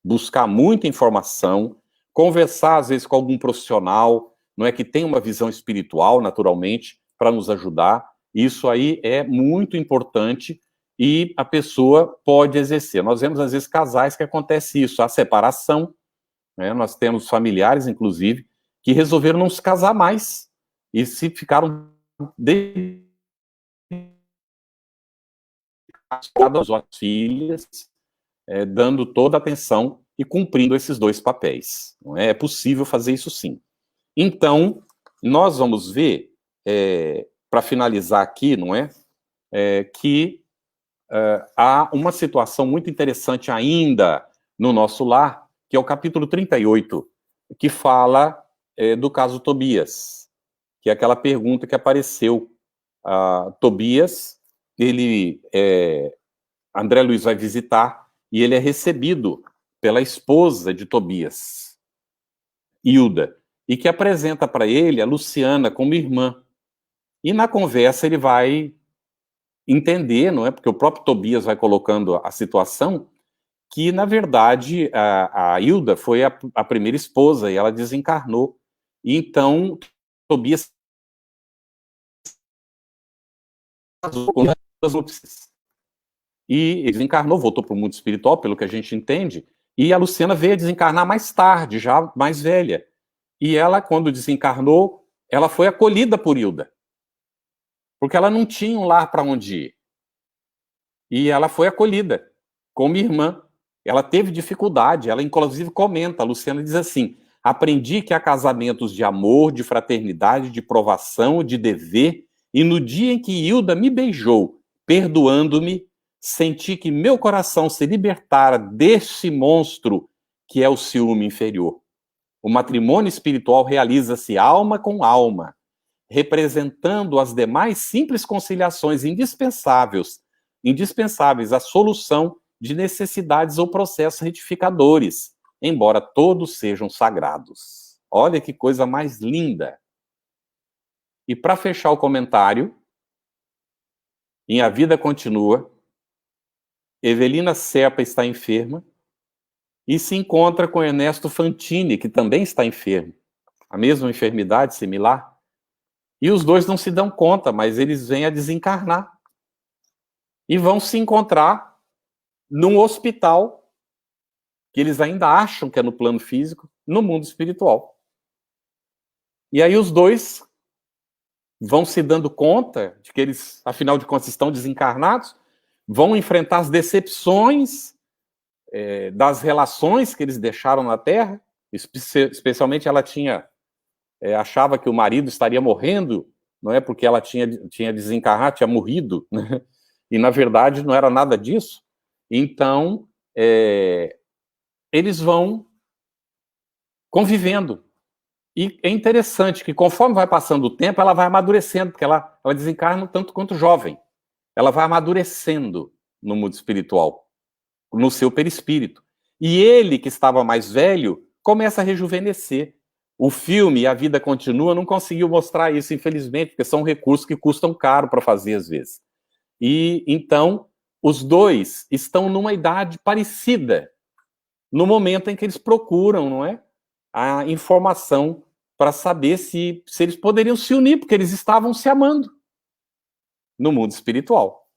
buscar muita informação, conversar, às vezes, com algum profissional, não é, que tem uma visão espiritual, naturalmente, para nos ajudar. Isso aí é muito importante e a pessoa pode exercer. Nós vemos, às vezes, casais que acontece isso, a separação, né? Nós temos familiares, inclusive, que resolveram não se casar mais e se ficaram dedicados às suas filhas, dando toda a atenção e cumprindo esses dois papéis. Não é? É possível fazer isso sim. Então, nós vamos ver, para finalizar aqui, não é? Que há uma situação muito interessante ainda no nosso lar, que é o capítulo 38, que fala do caso Tobias, que é aquela pergunta que apareceu. Tobias, André Luiz vai visitar, e ele é recebido pela esposa de Tobias, Hilda, e que apresenta para ele a Luciana como irmã. E na conversa ele vai entender, não é? Porque o próprio Tobias vai colocando a situação, que, na verdade, a Hilda foi a primeira esposa, e ela desencarnou. E então, Tobias casou com as núpcias. E ele desencarnou, voltou para o mundo espiritual, pelo que a gente entende, e a Luciana veio a desencarnar mais tarde, já mais velha. E ela, quando desencarnou, ela foi acolhida por Hilda, porque ela não tinha um lar para onde ir. E ela foi acolhida como irmã. Ela teve dificuldade, ela inclusive comenta, a Luciana diz assim: aprendi que há casamentos de amor, de fraternidade, de provação, de dever, e no dia em que Hilda me beijou, perdoando-me, senti que meu coração se libertara desse monstro que é o ciúme inferior. O matrimônio espiritual realiza-se alma com alma, representando as demais simples conciliações indispensáveis à solução de necessidades ou processos retificadores, embora todos sejam sagrados. Olha que coisa mais linda. E para fechar o comentário, em A Vida Continua, Evelina Serpa está enferma e se encontra com Ernesto Fantini, que também está enfermo. A mesma enfermidade similar. E os dois não se dão conta, mas eles vêm a desencarnar. E vão se encontrar num hospital que eles ainda acham que é no plano físico, no mundo espiritual. E aí os dois vão se dando conta de que eles, afinal de contas, estão desencarnados, vão enfrentar as decepções das relações que eles deixaram na Terra, especialmente ela achava que o marido estaria morrendo, não é? Porque ela tinha desencarnado, tinha morrido, né? E na verdade não era nada disso. Então, eles vão convivendo. E é interessante que conforme vai passando o tempo, ela vai amadurecendo, porque ela desencarna tanto quanto jovem. Ela vai amadurecendo no mundo espiritual, no seu perispírito. E ele, que estava mais velho, começa a rejuvenescer. O filme A Vida Continua não conseguiu mostrar isso, infelizmente, porque são recursos que custam caro para fazer às vezes. E então, os dois estão numa idade parecida, no momento em que eles procuram, não é, a informação para saber se eles poderiam se unir, porque eles estavam se amando no mundo espiritual.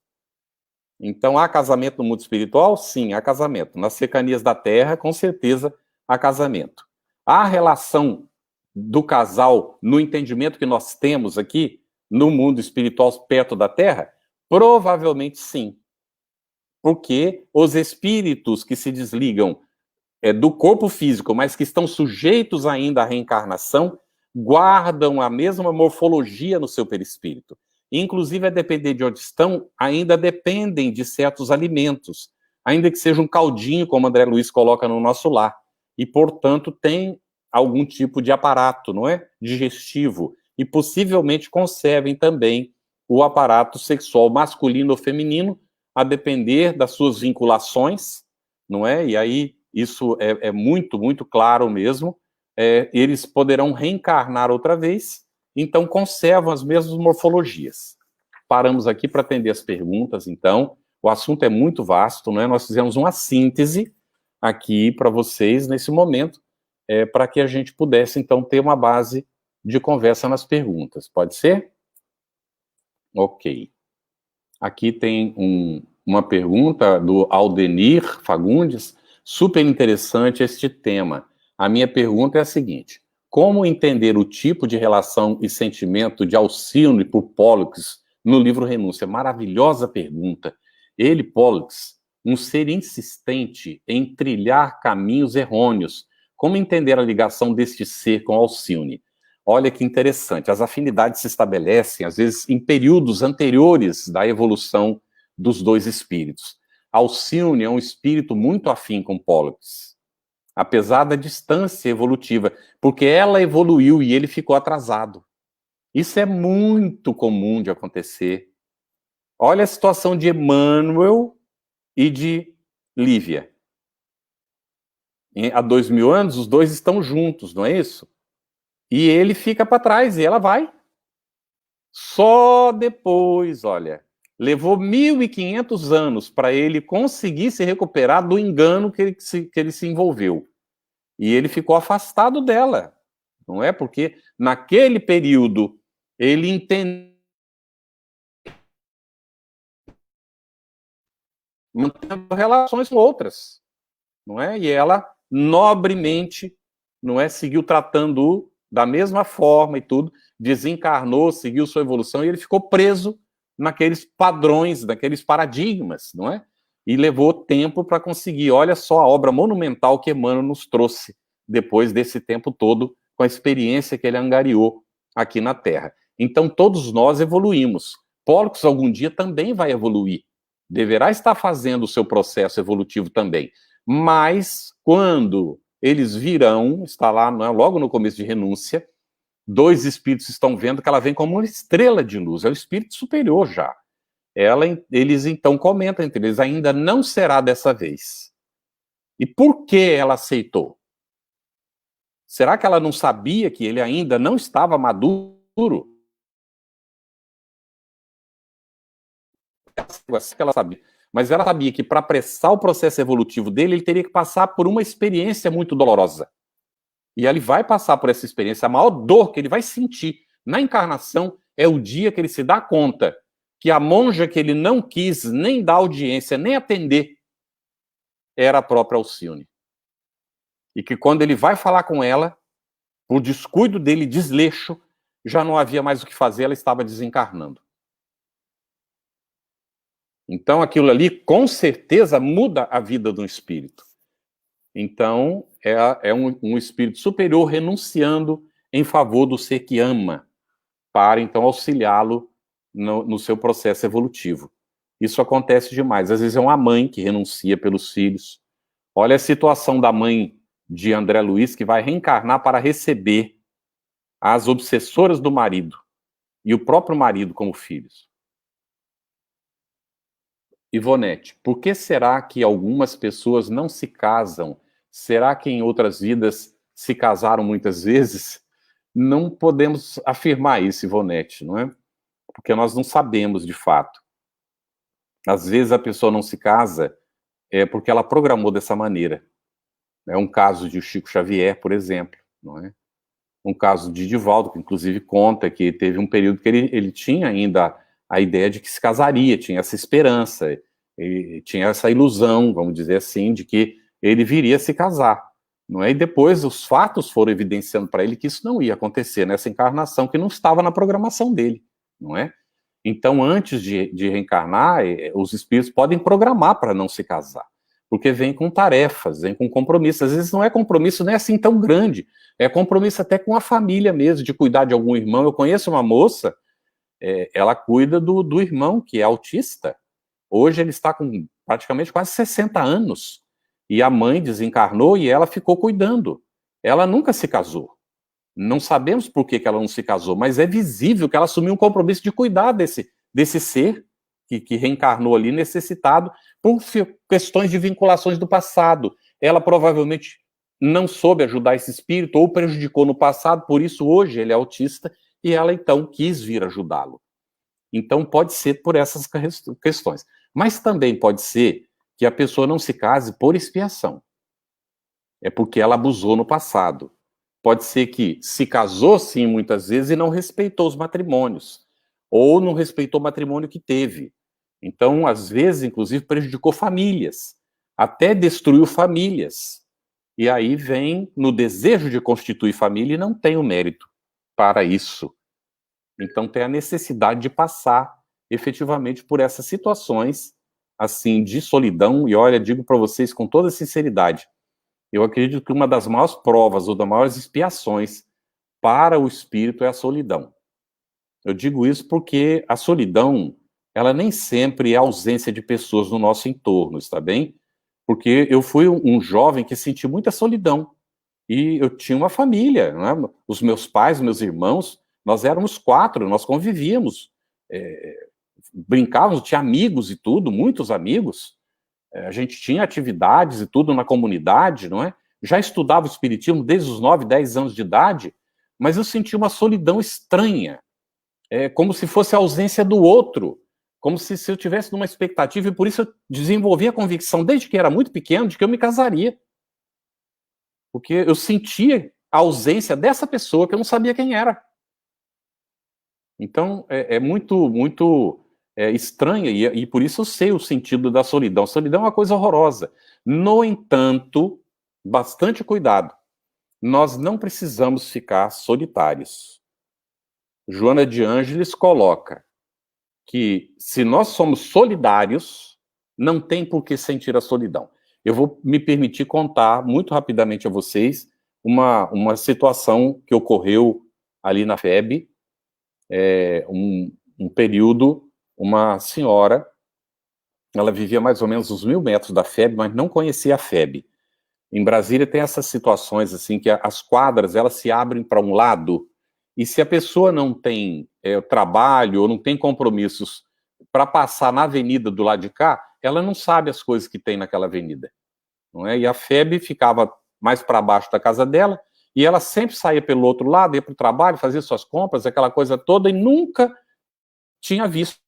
Então, há casamento no mundo espiritual? Sim, há casamento. Nas cercanias da Terra, com certeza, há casamento. Há relação do casal, no entendimento que nós temos aqui, no mundo espiritual perto da Terra? Provavelmente sim. Porque os espíritos que se desligam do corpo físico, mas que estão sujeitos ainda à reencarnação, guardam a mesma morfologia no seu perispírito. Inclusive, a depender de onde estão, ainda dependem de certos alimentos, ainda que seja um caldinho, como André Luiz coloca no nosso lar. E, portanto, tem algum tipo de aparato, não é? Digestivo. E possivelmente conservem também o aparato sexual masculino ou feminino, a depender das suas vinculações, não é? E aí isso é muito, muito claro mesmo. Eles poderão reencarnar outra vez, então conservam as mesmas morfologias. Paramos aqui para atender as perguntas, então. O assunto é muito vasto, não é? Nós fizemos uma síntese aqui para vocês nesse momento, para que a gente pudesse, então, ter uma base de conversa nas perguntas. Pode ser? Ok. Aqui tem uma pergunta do Aldenir Fagundes. Super interessante este tema. A minha pergunta é a seguinte: como entender o tipo de relação e sentimento de Alcíone por Pollux no livro Renúncia? Maravilhosa pergunta. Ele, Pollux, um ser insistente em trilhar caminhos errôneos. Como entender a ligação deste ser com Alcíone? Olha que interessante. As afinidades se estabelecem, às vezes, em períodos anteriores da evolução dos dois espíritos. Alcíone é um espírito muito afim com Pollux, apesar da distância evolutiva, porque ela evoluiu e ele ficou atrasado. Isso é muito comum de acontecer. Olha a situação de Emmanuel e de Lívia. Há 2000 anos, os dois estão juntos, não é isso? E ele fica para trás e ela vai. Só depois, olha, Levou 1.500 anos para ele conseguir se recuperar do engano que ele se envolveu. E ele ficou afastado dela, não é? Porque naquele período ele entendeu, mantendo relações com outras, não é? E ela nobremente, não é, seguiu tratando da mesma forma e tudo, desencarnou, seguiu sua evolução e ele ficou preso naqueles padrões, naqueles paradigmas, não é? E levou tempo para conseguir. Olha só a obra monumental que Emmanuel nos trouxe depois desse tempo todo, com a experiência que ele angariou aqui na Terra. Então, todos nós evoluímos. Pólicos algum dia também vai evoluir. Deverá estar fazendo o seu processo evolutivo também. Mas, quando eles virão, está lá, não é, logo no começo de Renúncia, 2 espíritos estão vendo que ela vem como uma estrela de luz, é o espírito superior já. Eles então comentam entre eles, ainda não será dessa vez. E por que ela aceitou? Será que ela não sabia que ele ainda não estava maduro? Assim que ela sabia. Mas ela sabia que para apressar o processo evolutivo dele, ele teria que passar por uma experiência muito dolorosa. E ele vai passar por essa experiência. A maior dor que ele vai sentir na encarnação é o dia que ele se dá conta que a monja que ele não quis nem dar audiência, nem atender, era a própria Alcione. E que quando ele vai falar com ela, por descuido dele, desleixo, já não havia mais o que fazer, ela estava desencarnando. Então, aquilo ali, com certeza, muda a vida do espírito. Então, é um espírito superior renunciando em favor do ser que ama, para, então, auxiliá-lo no seu processo evolutivo. Isso acontece demais. Às vezes é uma mãe que renuncia pelos filhos. Olha a situação da mãe de André Luiz, que vai reencarnar para receber as obsessoras do marido e o próprio marido como filhos. Ivonete, por que será que algumas pessoas não se casam? Será que em outras vidas se casaram muitas vezes? Não podemos afirmar isso, Ivonete, não é? Porque nós não sabemos de fato. Às vezes a pessoa não se casa porque ela programou dessa maneira. É um caso de Chico Xavier, por exemplo, não é? Um caso de Divaldo, que inclusive conta que teve um período que ele tinha ainda a ideia de que se casaria, tinha essa esperança, tinha essa ilusão, vamos dizer assim, de que ele viria se casar, não é? E depois os fatos foram evidenciando para ele que isso não ia acontecer nessa encarnação, que não estava na programação dele, não é? Então, antes de reencarnar, os espíritos podem programar para não se casar, porque vem com tarefas, vem com compromissos. Às vezes não é compromisso nem assim tão grande, é compromisso até com a família mesmo, de cuidar de algum irmão. Eu conheço uma moça, ela cuida do irmão, que é autista. Hoje ele está com praticamente quase 60 anos, e a mãe desencarnou e ela ficou cuidando. Ela nunca se casou. Não sabemos por que ela não se casou, mas é visível que ela assumiu um compromisso de cuidar desse ser que reencarnou ali necessitado por questões de vinculações do passado. Ela provavelmente não soube ajudar esse espírito ou prejudicou no passado, por isso hoje ele é autista e ela então quis vir ajudá-lo. Então pode ser por essas questões. Mas também pode ser que a pessoa não se case por expiação. É porque ela abusou no passado. Pode ser que se casou, sim, muitas vezes, e não respeitou os matrimônios. Ou não respeitou o matrimônio que teve. Então, às vezes, inclusive, prejudicou famílias. Até destruiu famílias. E aí vem no desejo de constituir família e não tem o mérito para isso. Então, tem a necessidade de passar, efetivamente, por essas situações, assim, de solidão. E olha, digo para vocês com toda sinceridade, eu acredito que uma das maiores provas ou das maiores expiações para o espírito é a solidão. Eu digo isso porque a solidão, ela nem sempre é a ausência de pessoas no nosso entorno, está bem? Porque eu fui um jovem que senti muita solidão. E eu tinha uma família, né? Os meus pais, meus irmãos, nós éramos 4, nós convivíamos, brincávamos, tinha amigos e tudo, muitos amigos. A gente tinha atividades e tudo na comunidade, não é? Já estudava o espiritismo desde os 9, 10 anos de idade, mas eu sentia uma solidão estranha, como se fosse a ausência do outro, como se eu tivesse numa expectativa, e por isso eu desenvolvi a convicção, desde que era muito pequeno, de que eu me casaria. Porque eu sentia a ausência dessa pessoa que eu não sabia quem era. Então, é muito, muito estranha, e por isso eu sei o sentido da solidão. A solidão é uma coisa horrorosa. No entanto, bastante cuidado. Nós não precisamos ficar solitários. Joana de Ângeles coloca que se nós somos solidários, não tem por que sentir a solidão. Eu vou me permitir contar muito rapidamente a vocês uma situação que ocorreu ali na FEB, um período, uma senhora, ela vivia mais ou menos uns 1.000 metros da FEB, mas não conhecia a FEB. Em Brasília tem essas situações assim, que as quadras, elas se abrem para um lado, e se a pessoa não tem trabalho ou não tem compromissos para passar na avenida do lado de cá, ela não sabe as coisas que tem naquela avenida. Não é? E a FEB ficava mais para baixo da casa dela, e ela sempre saía pelo outro lado, ia para o trabalho, fazia suas compras, aquela coisa toda, e nunca tinha visto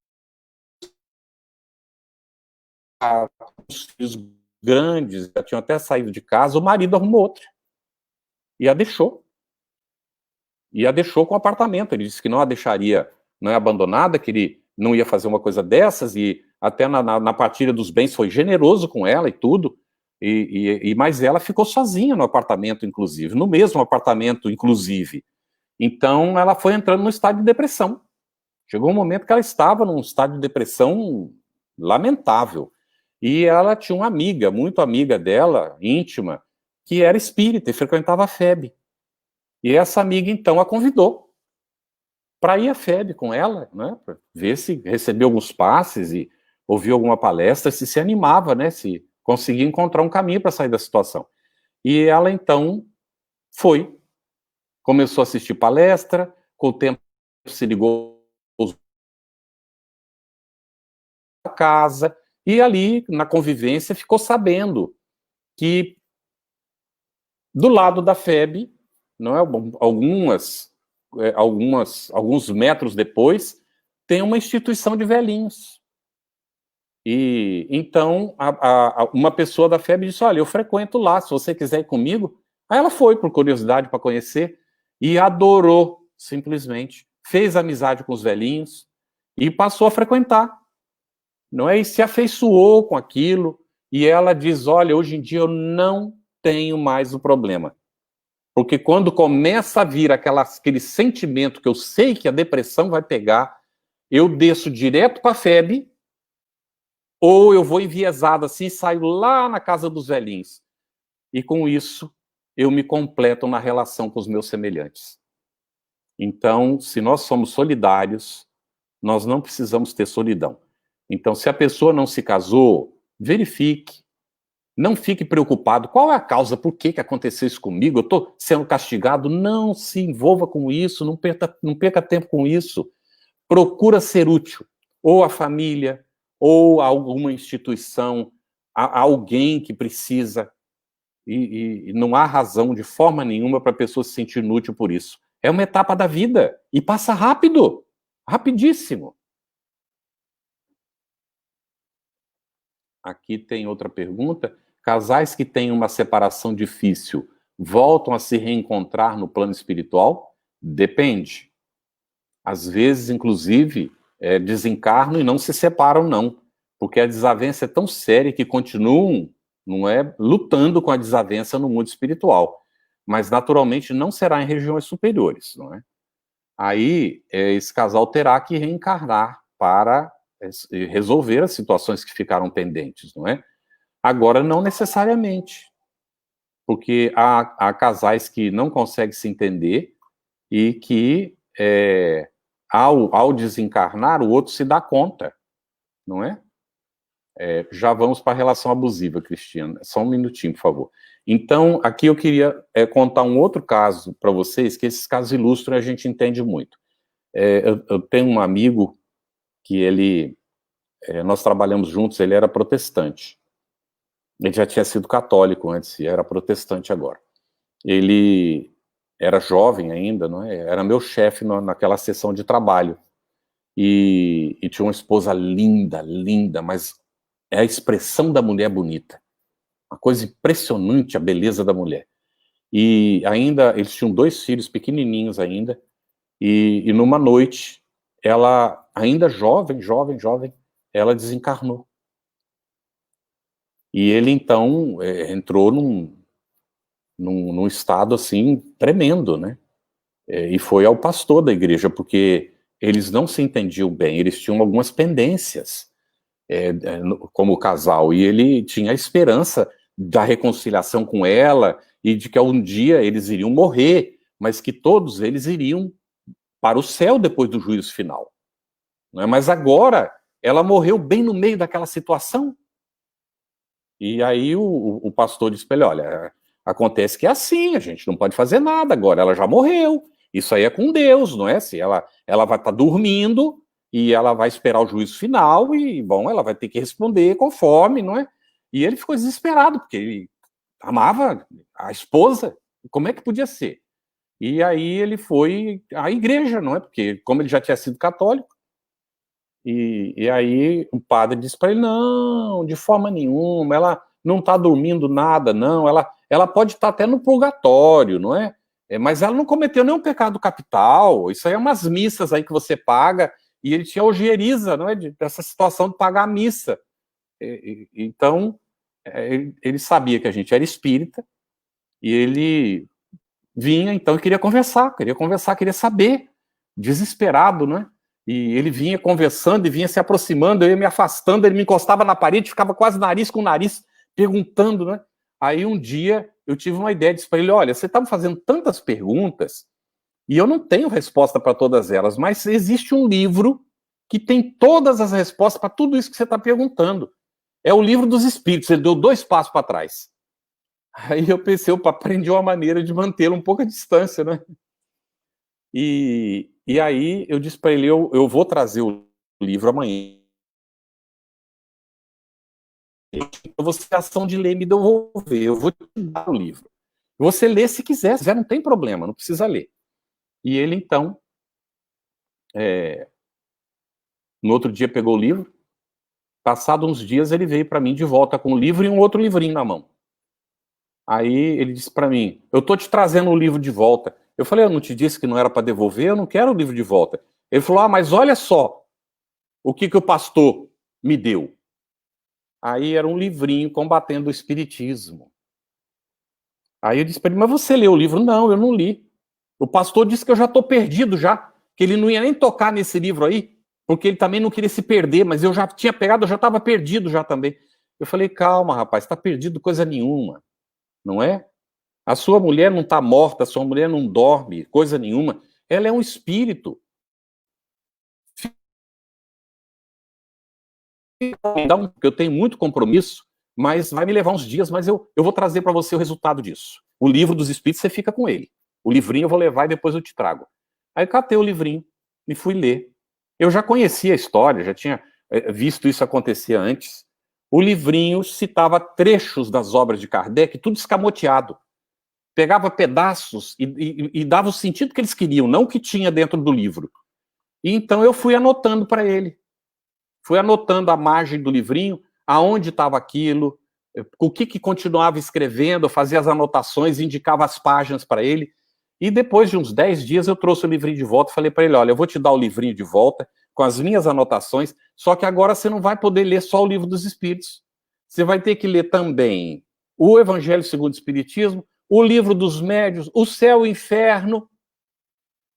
os filhos grandes, já tinham até saído de casa, o marido arrumou outra. E a deixou. E a deixou com o apartamento. Ele disse que não a deixaria, não é abandonada, que ele não ia fazer uma coisa dessas, e até na partilha dos bens foi generoso com ela e tudo. Mas ela ficou sozinha no apartamento, inclusive, no mesmo apartamento, inclusive. Então, ela foi entrando no estado de depressão. Chegou um momento que ela estava num estado de depressão lamentável. E ela tinha uma amiga, muito amiga dela, íntima, que era espírita e frequentava a FEB. E essa amiga, então, a convidou para ir à FEB com ela, né, para ver se recebeu alguns passes e ouvir alguma palestra, se animava, né, se conseguia encontrar um caminho para sair da situação. E ela, então, foi. Começou a assistir palestra, com o tempo se ligou à casa, e ali, na convivência, ficou sabendo que do lado da FEB, não é, alguns metros depois, tem uma instituição de velhinhos. E então uma pessoa da FEB disse: olha, eu frequento lá, se você quiser ir comigo. Aí ela foi, por curiosidade, para conhecer, e adorou, simplesmente. Fez amizade com os velhinhos e passou a frequentar. Não é? E se afeiçoou com aquilo. E ela diz: olha, hoje em dia eu não tenho mais o problema. Porque quando começa a vir aquele sentimento que eu sei que a depressão vai pegar, eu desço direto para a FEB, ou eu vou enviesado assim, saio lá na casa dos velhinhos. E com isso, eu me completo na relação com os meus semelhantes. Então, se nós somos solidários, nós não precisamos ter solidão. Então, se a pessoa não se casou, verifique. Não fique preocupado. Qual é a causa? Por que aconteceu isso comigo? Eu estou sendo castigado? Não se envolva com isso, não perca tempo com isso. Procura ser útil. Ou à família, ou a alguma instituição, a alguém que precisa. E não há razão de forma nenhuma para a pessoa se sentir inútil por isso. É uma etapa da vida. E passa rápido. Rapidíssimo. Aqui tem outra pergunta. Casais que têm uma separação difícil voltam a se reencontrar no plano espiritual? Depende. Às vezes, inclusive, desencarnam e não se separam, não. Porque a desavença é tão séria que continuam, não é, lutando com a desavença no mundo espiritual. Mas, naturalmente, não será em regiões superiores, não é? Aí, esse casal terá que reencarnar para resolver as situações que ficaram pendentes, não é? Agora, não necessariamente, porque há casais que não conseguem se entender e que, ao desencarnar, o outro se dá conta, não é? Já vamos para a relação abusiva, Cristina. Só um minutinho, por favor. Então, aqui eu queria contar um outro caso para vocês, que esses casos ilustram e a gente entende muito. Eu tenho um amigo que nós trabalhamos juntos, ele era protestante. Ele já tinha sido católico antes e era protestante agora. Ele era jovem ainda, não é? Era meu chefe naquela sessão de trabalho. e tinha uma esposa linda, linda, mas é a expressão da mulher bonita. Uma coisa impressionante a beleza da mulher. E ainda, eles tinham 2 filhos pequenininhos ainda, e numa noite, ela, ainda jovem, ela desencarnou. E ele, então, entrou num estado, assim, tremendo, né? E foi ao pastor da igreja, porque eles não se entendiam bem, eles tinham algumas pendências como casal, e ele tinha a esperança da reconciliação com ela, e de que um dia eles iriam morrer, mas que todos eles iriam para o céu depois do juízo final. Não é? Mas agora, ela morreu bem no meio daquela situação. E aí o pastor disse para ele, olha, acontece que é assim, a gente não pode fazer nada agora, ela já morreu, isso aí é com Deus, não é? Se ela vai estar dormindo e ela vai esperar o juízo final e, bom, ela vai ter que responder conforme, não é? E ele ficou desesperado, porque ele amava a esposa, como é que podia ser? E aí ele foi à igreja, não é? Porque como ele já tinha sido católico, e aí o padre disse para ele, não, de forma nenhuma, ela não está dormindo nada, não, ela pode estar até no purgatório, não é? Mas ela não cometeu nenhum pecado capital, isso aí é umas missas aí que você paga, e ele tinha ojeriza, não é, dessa situação de pagar a missa. Então, ele sabia que a gente era espírita, e ele vinha, então, e queria conversar, queria saber, desesperado, não é? E ele vinha conversando e vinha se aproximando, eu ia me afastando, ele me encostava na parede, ficava quase nariz com nariz, perguntando, né? Aí um dia eu tive uma ideia, disse para ele, olha, você está me fazendo tantas perguntas e eu não tenho resposta para todas elas, mas existe um livro que tem todas as respostas para tudo isso que você está perguntando. É o livro dos Espíritos, ele deu 2 passos para trás. Aí eu pensei, opa, aprendi uma maneira de mantê-lo um pouco à distância, né? E aí eu disse para ele, eu vou trazer o livro amanhã. Eu vou ter ação de ler e me devolver, eu vou te dar o livro. Você lê se quiser, não tem problema, não precisa ler. E ele, então, no outro dia pegou o livro, passado uns dias ele veio para mim de volta com o livro e um outro livrinho na mão. Aí ele disse para mim, eu tô te trazendo o livro de volta. Eu falei, eu não te disse que não era para devolver, eu não quero o livro de volta. Ele falou, mas olha só o que o pastor me deu. Aí era um livrinho combatendo o espiritismo. Aí eu disse para ele, mas você leu o livro? Não, eu não li. O pastor disse que eu já estou perdido já, que ele não ia nem tocar nesse livro aí, porque ele também não queria se perder, mas eu já tinha pegado, eu já estava perdido já também. Eu falei, calma, rapaz, está perdido coisa nenhuma, não é? A sua mulher não está morta, a sua mulher não dorme, coisa nenhuma. Ela é um espírito. Eu tenho muito compromisso, mas vai me levar uns dias, mas eu vou trazer para você o resultado disso. O livro dos Espíritos, você fica com ele. O livrinho eu vou levar e depois eu te trago. Aí eu catei o livrinho e fui ler. Eu já conhecia a história, já tinha visto isso acontecer antes. O livrinho citava trechos das obras de Kardec, tudo escamoteado. Pegava pedaços e dava o sentido que eles queriam, não o que tinha dentro do livro. E então eu fui anotando para ele. Fui anotando a margem do livrinho, aonde estava aquilo, o que continuava escrevendo, eu fazia as anotações, indicava as páginas para ele. E depois de uns 10 dias eu trouxe o livrinho de volta e falei para ele, olha, eu vou te dar o livrinho de volta, com as minhas anotações, só que agora você não vai poder ler só o Livro dos Espíritos. Você vai ter que ler também o Evangelho segundo o Espiritismo, o Livro dos Médiuns, o Céu e o Inferno,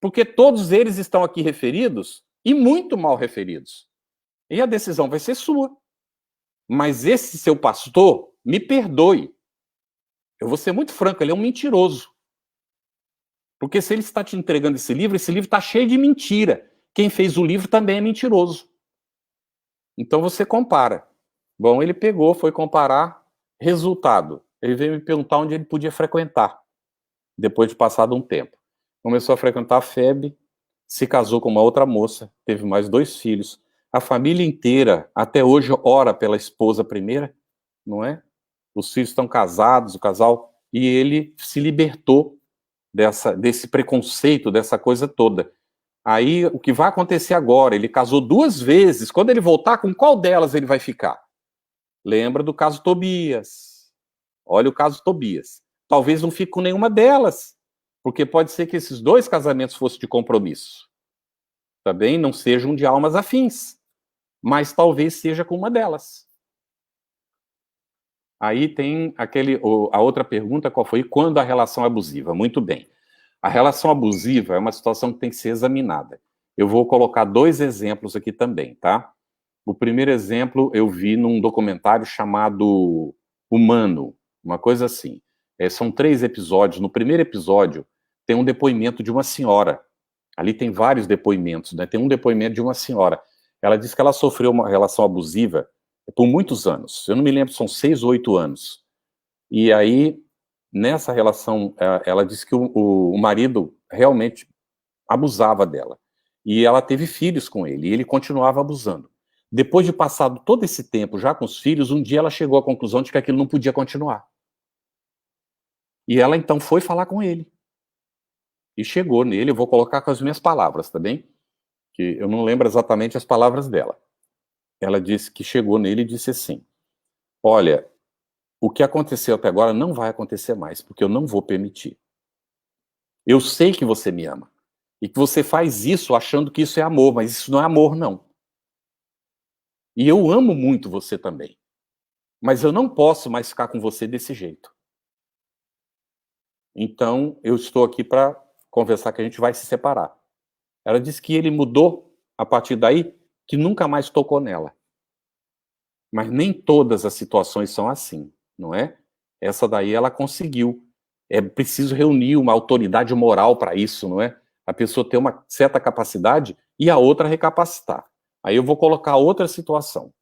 porque todos eles estão aqui referidos e muito mal referidos. E a decisão vai ser sua. Mas esse seu pastor, me perdoe. Eu vou ser muito franco, ele é um mentiroso. Porque se ele está te entregando esse livro está cheio de mentira. Quem fez o livro também é mentiroso. Então você compara. Bom, ele pegou, foi comparar, resultado. Ele veio me perguntar onde ele podia frequentar, depois de passado um tempo. Começou a frequentar a FEB, se casou com uma outra moça, teve mais 2 filhos. A família inteira, até hoje, ora pela esposa primeira, não é? Os filhos estão casados, o casal, e ele se libertou desse preconceito, dessa coisa toda. Aí, o que vai acontecer agora? Ele casou 2 vezes. Quando ele voltar, com qual delas ele vai ficar? Lembra do caso Tobias. Olha o caso Tobias. Talvez não fique com nenhuma delas, porque pode ser que esses 2 casamentos fossem de compromisso. Também não sejam de almas afins, mas talvez seja com uma delas. Aí tem a outra pergunta, qual foi? Quando a relação é abusiva? Muito bem. A relação abusiva é uma situação que tem que ser examinada. Eu vou colocar 2 exemplos aqui também, tá? O primeiro exemplo eu vi num documentário chamado Humano, uma coisa assim. São 3 episódios. No primeiro episódio tem um depoimento de uma senhora. Ali tem vários depoimentos, né? Tem um depoimento de uma senhora. Ela diz que ela sofreu uma relação abusiva por muitos anos. Eu não me lembro, são 6 ou 8 anos. E aí, nessa relação, ela disse que o marido realmente abusava dela. E ela teve filhos com ele, e ele continuava abusando. Depois de passado todo esse tempo já com os filhos, um dia ela chegou à conclusão de que aquilo não podia continuar. E ela então foi falar com ele. E chegou nele, eu vou colocar com as minhas palavras, tá bem? Que eu não lembro exatamente as palavras dela. Ela disse que chegou nele e disse assim: olha, o que aconteceu até agora não vai acontecer mais, porque eu não vou permitir. Eu sei que você me ama. E que você faz isso achando que isso é amor, mas isso não é amor, não. E eu amo muito você também. Mas eu não posso mais ficar com você desse jeito. Então, eu estou aqui para conversar que a gente vai se separar. Ela disse que ele mudou a partir daí, que nunca mais tocou nela. Mas nem todas as situações são assim, não é? Essa daí ela conseguiu. É preciso reunir uma autoridade moral para isso, não é? A pessoa ter uma certa capacidade e a outra recapacitar. Aí eu vou colocar outra situação.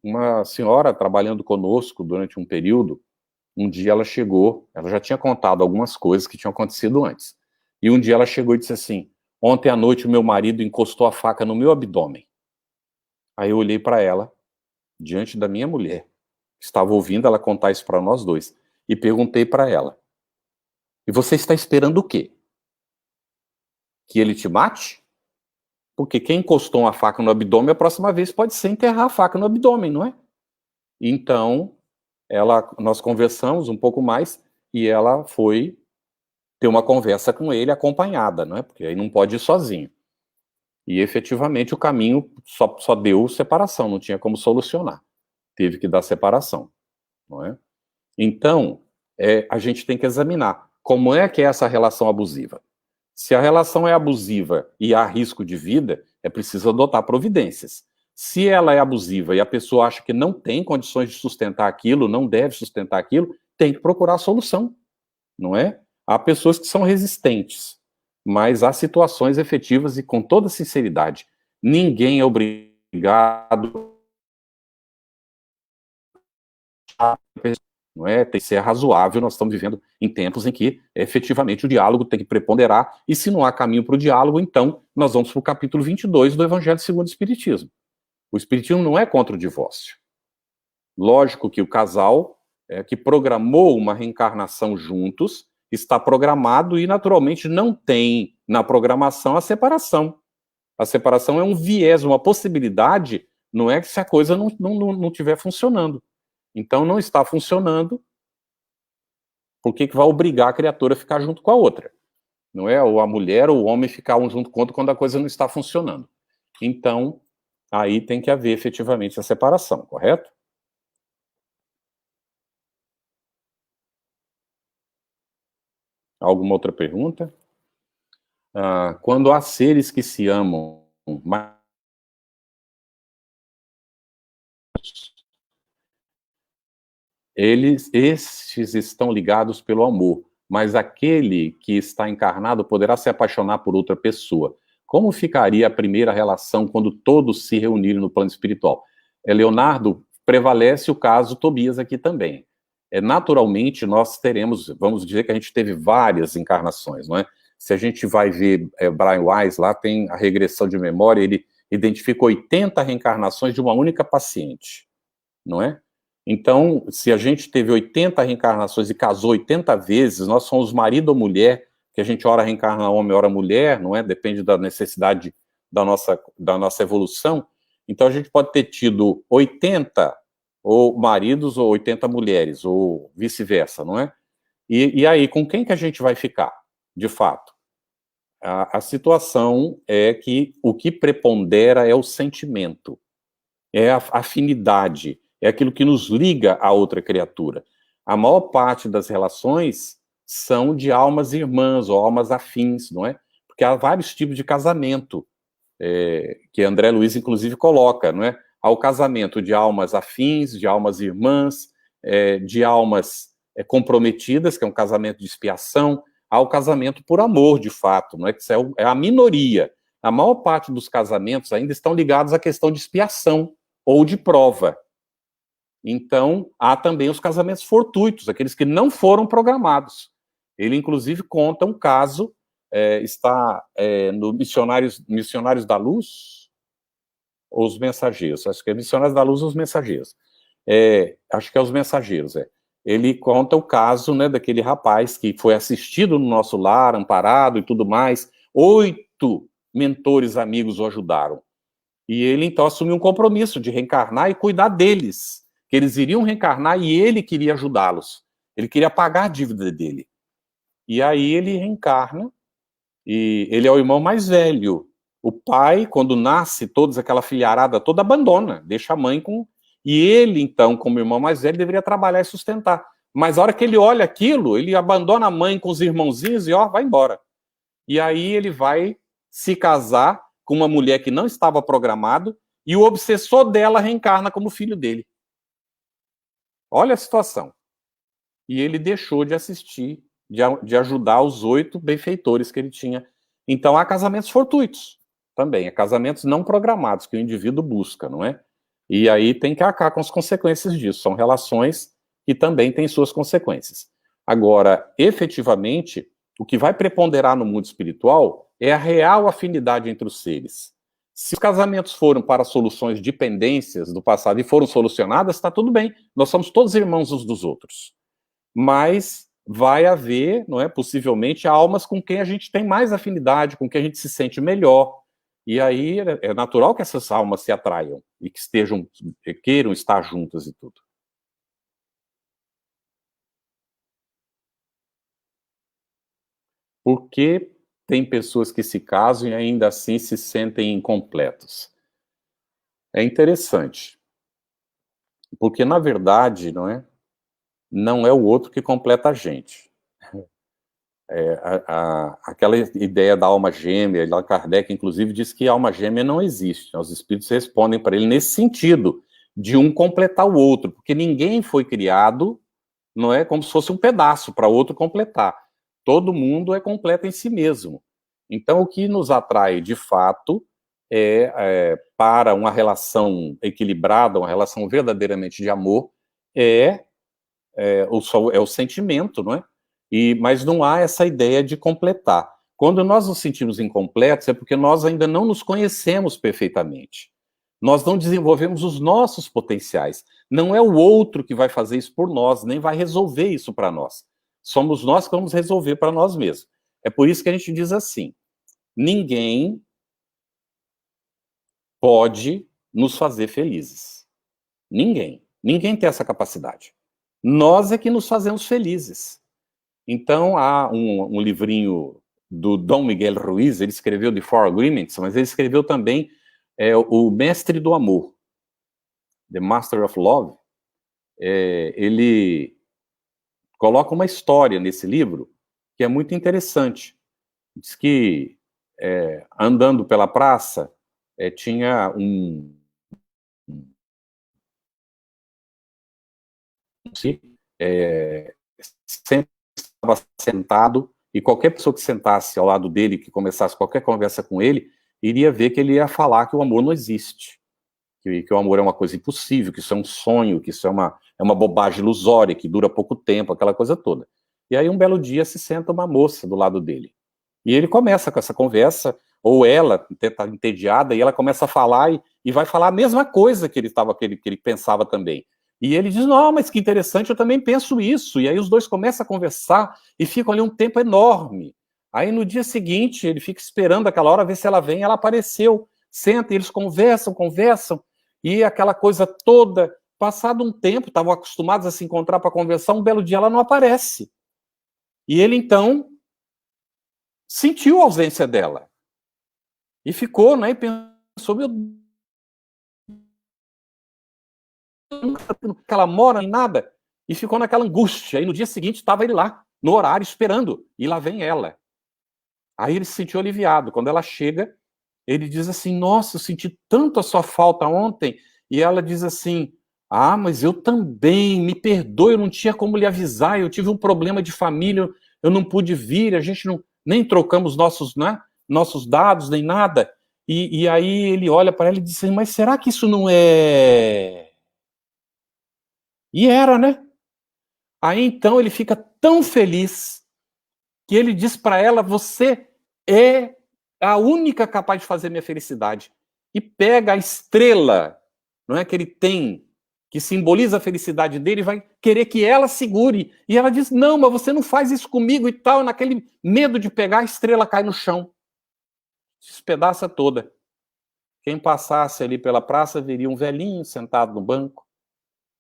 Uma senhora trabalhando conosco durante um período, um dia ela chegou, ela já tinha contado algumas coisas que tinham acontecido antes. E um dia ela chegou e disse assim: ontem à noite o meu marido encostou a faca no meu abdômen. Aí eu olhei para ela, diante da minha mulher, que estava ouvindo ela contar isso para nós 2, e perguntei para ela: e você está esperando o quê? Que ele te mate? Porque quem encostou uma faca no abdômen, a próxima vez pode ser enterrar a faca no abdômen, não é? Então, nós conversamos um pouco mais e ela foi ter uma conversa com ele acompanhada, não é? Porque aí não pode ir sozinho. E efetivamente o caminho só deu separação, não tinha como solucionar. Teve que dar separação, não é? Então, a gente tem que examinar como é que é essa relação abusiva. Se a relação é abusiva e há risco de vida, é preciso adotar providências. Se ela é abusiva e a pessoa acha que não tem condições de sustentar aquilo, não deve sustentar aquilo, tem que procurar a solução, não é? Há pessoas que são resistentes, mas há situações efetivas e com toda sinceridade, ninguém é obrigado a... Não é? Tem que ser razoável, nós estamos vivendo em tempos em que, efetivamente, o diálogo tem que preponderar, e se não há caminho para o diálogo, então, nós vamos para o capítulo 22 do Evangelho segundo o Espiritismo. O Espiritismo não é contra o divórcio. Lógico que o casal que programou uma reencarnação juntos, está programado e, naturalmente, não tem na programação a separação. A separação é um viés, uma possibilidade, não é que se a coisa não estiver funcionando. Então, não está funcionando, por que vai obrigar a criatura a ficar junto com a outra? Não é? Ou a mulher ou o homem ficar um junto com o outro quando a coisa não está funcionando. Então, aí tem que haver efetivamente a separação, correto? Alguma outra pergunta? Quando há seres que se amam, mas estes estão ligados pelo amor, mas aquele que está encarnado poderá se apaixonar por outra pessoa. Como ficaria a primeira relação quando todos se reunirem no plano espiritual? Leonardo, prevalece o caso Tobias aqui também. Naturalmente, nós teremos, vamos dizer que a gente teve várias encarnações, não é? Se a gente vai ver Brian Weiss, lá tem a regressão de memória, ele identifica 80 reencarnações de uma única paciente, não é? Então, se a gente teve 80 reencarnações e casou 80 vezes, nós somos marido ou mulher que a gente ora reencarna homem, ora mulher, não é? Depende da necessidade da nossa evolução. Então a gente pode ter tido 80 ou maridos ou 80 mulheres, ou vice-versa, não é? E aí, com quem que a gente vai ficar, de fato? A situação é que o que prepondera é o sentimento, é a afinidade, é aquilo que nos liga a outra criatura. A maior parte das relações são de almas irmãs ou almas afins, não é? Porque há vários tipos de casamento, que André Luiz, inclusive, coloca, não é? Há o casamento de almas afins, de almas irmãs, de almas comprometidas, que é um casamento de expiação, há o casamento por amor, de fato, não é? Que isso é a minoria. A maior parte dos casamentos ainda estão ligados à questão de expiação ou de prova. Então, há também os casamentos fortuitos, aqueles que não foram programados. Ele, inclusive, conta um caso, está no Missionários da Luz, ou os Mensageiros, acho que é Missionários da Luz ou os Mensageiros. Acho que é os Mensageiros, Ele conta o caso, né, daquele rapaz que foi assistido no nosso lar, amparado e tudo mais. 8 mentores amigos o ajudaram. E ele, então, assumiu um compromisso de reencarnar e cuidar deles, que eles iriam reencarnar e ele queria ajudá-los. Ele queria pagar a dívida dele. E aí ele reencarna, e ele é o irmão mais velho. O pai, quando nasce, toda aquela filharada toda abandona, deixa a mãe com... E ele, então, como irmão mais velho, deveria trabalhar e sustentar. Mas a hora que ele olha aquilo, ele abandona a mãe com os irmãozinhos e, vai embora. E aí ele vai se casar com uma mulher que não estava programado e o obsessor dela reencarna como filho dele. Olha a situação. E ele deixou de assistir, de ajudar os 8 benfeitores que ele tinha. Então há casamentos fortuitos também, há casamentos não programados que o indivíduo busca, não é? E aí tem que arcar com as consequências disso. São relações que também têm suas consequências. Agora, efetivamente, o que vai preponderar no mundo espiritual é a real afinidade entre os seres. Se os casamentos foram para soluções de pendências do passado e foram solucionadas, está tudo bem. Nós somos todos irmãos uns dos outros. Mas vai haver, não é, possivelmente, almas com quem a gente tem mais afinidade, com quem a gente se sente melhor. E aí é natural que essas almas se atraiam e que queiram estar juntas e tudo. Porque tem pessoas que se casam e ainda assim se sentem incompletos. É interessante. Porque, na verdade, não é o outro que completa a gente. Aquela ideia da alma gêmea, Allan Kardec, inclusive, diz que a alma gêmea não existe. Os espíritos respondem para ele nesse sentido, de um completar o outro, porque ninguém foi criado, não é como se fosse um pedaço para outro completar. Todo mundo é completo em si mesmo. Então, o que nos atrai, de fato, para uma relação equilibrada, uma relação verdadeiramente de amor, é o sentimento, não é? Mas não há essa ideia de completar. Quando nós nos sentimos incompletos, é porque nós ainda não nos conhecemos perfeitamente. Nós não desenvolvemos os nossos potenciais. Não é o outro que vai fazer isso por nós, nem vai resolver isso para nós. Somos nós que vamos resolver para nós mesmos. É por isso que a gente diz assim: ninguém pode nos fazer felizes. Ninguém. Ninguém tem essa capacidade. Nós é que nos fazemos felizes. Então, há um livrinho do Dom Miguel Ruiz, ele escreveu The Four Agreements, mas ele escreveu também O Mestre do Amor, The Master of Love. Ele coloca uma história nesse livro que é muito interessante. Diz que, andando pela praça, tinha sempre estava sentado, e qualquer pessoa que sentasse ao lado dele, que começasse qualquer conversa com ele, iria ver que ele ia falar que o amor não existe, que o amor é uma coisa impossível, que isso é um sonho, que isso é uma bobagem ilusória, que dura pouco tempo, aquela coisa toda. E aí, um belo dia, se senta uma moça do lado dele. E ele começa com essa conversa, ou ela está entediada, e ela começa a falar, e vai falar a mesma coisa que ele pensava também. E ele diz: não, mas que interessante, eu também penso isso. E aí os dois começam a conversar e ficam ali um tempo enorme. Aí no dia seguinte, ele fica esperando aquela hora, ver se ela vem, ela apareceu, senta, e eles conversam, e aquela coisa toda. Passado um tempo, estavam acostumados a se encontrar para conversar, um belo dia ela não aparece. E ele, então, sentiu a ausência dela. E ficou, né, e pensou, meu Deus, que ela mora, nem nada. E ficou naquela angústia. Aí no dia seguinte, estava ele lá, no horário, esperando. E lá vem ela. Aí ele se sentiu aliviado. Quando ela chega, ele diz assim, nossa, eu senti tanto a sua falta ontem. E ela diz assim, ah, mas eu também, me perdoe, eu não tinha como lhe avisar, eu tive um problema de família, eu não pude vir, a gente não, nem trocamos nossos, né, nossos dados, nem nada. E aí ele olha para ela e diz assim, mas será que isso não é... E era, né? Aí então ele fica tão feliz que ele diz para ela, você é a única capaz de fazer minha felicidade. E pega a estrela, não é, que ele tem, que simboliza a felicidade dele, e vai querer que ela segure. E ela diz, não, mas você não faz isso comigo e tal. Naquele medo de pegar, a estrela cai no chão. Se despedaça toda. Quem passasse ali pela praça veria um velhinho sentado no banco.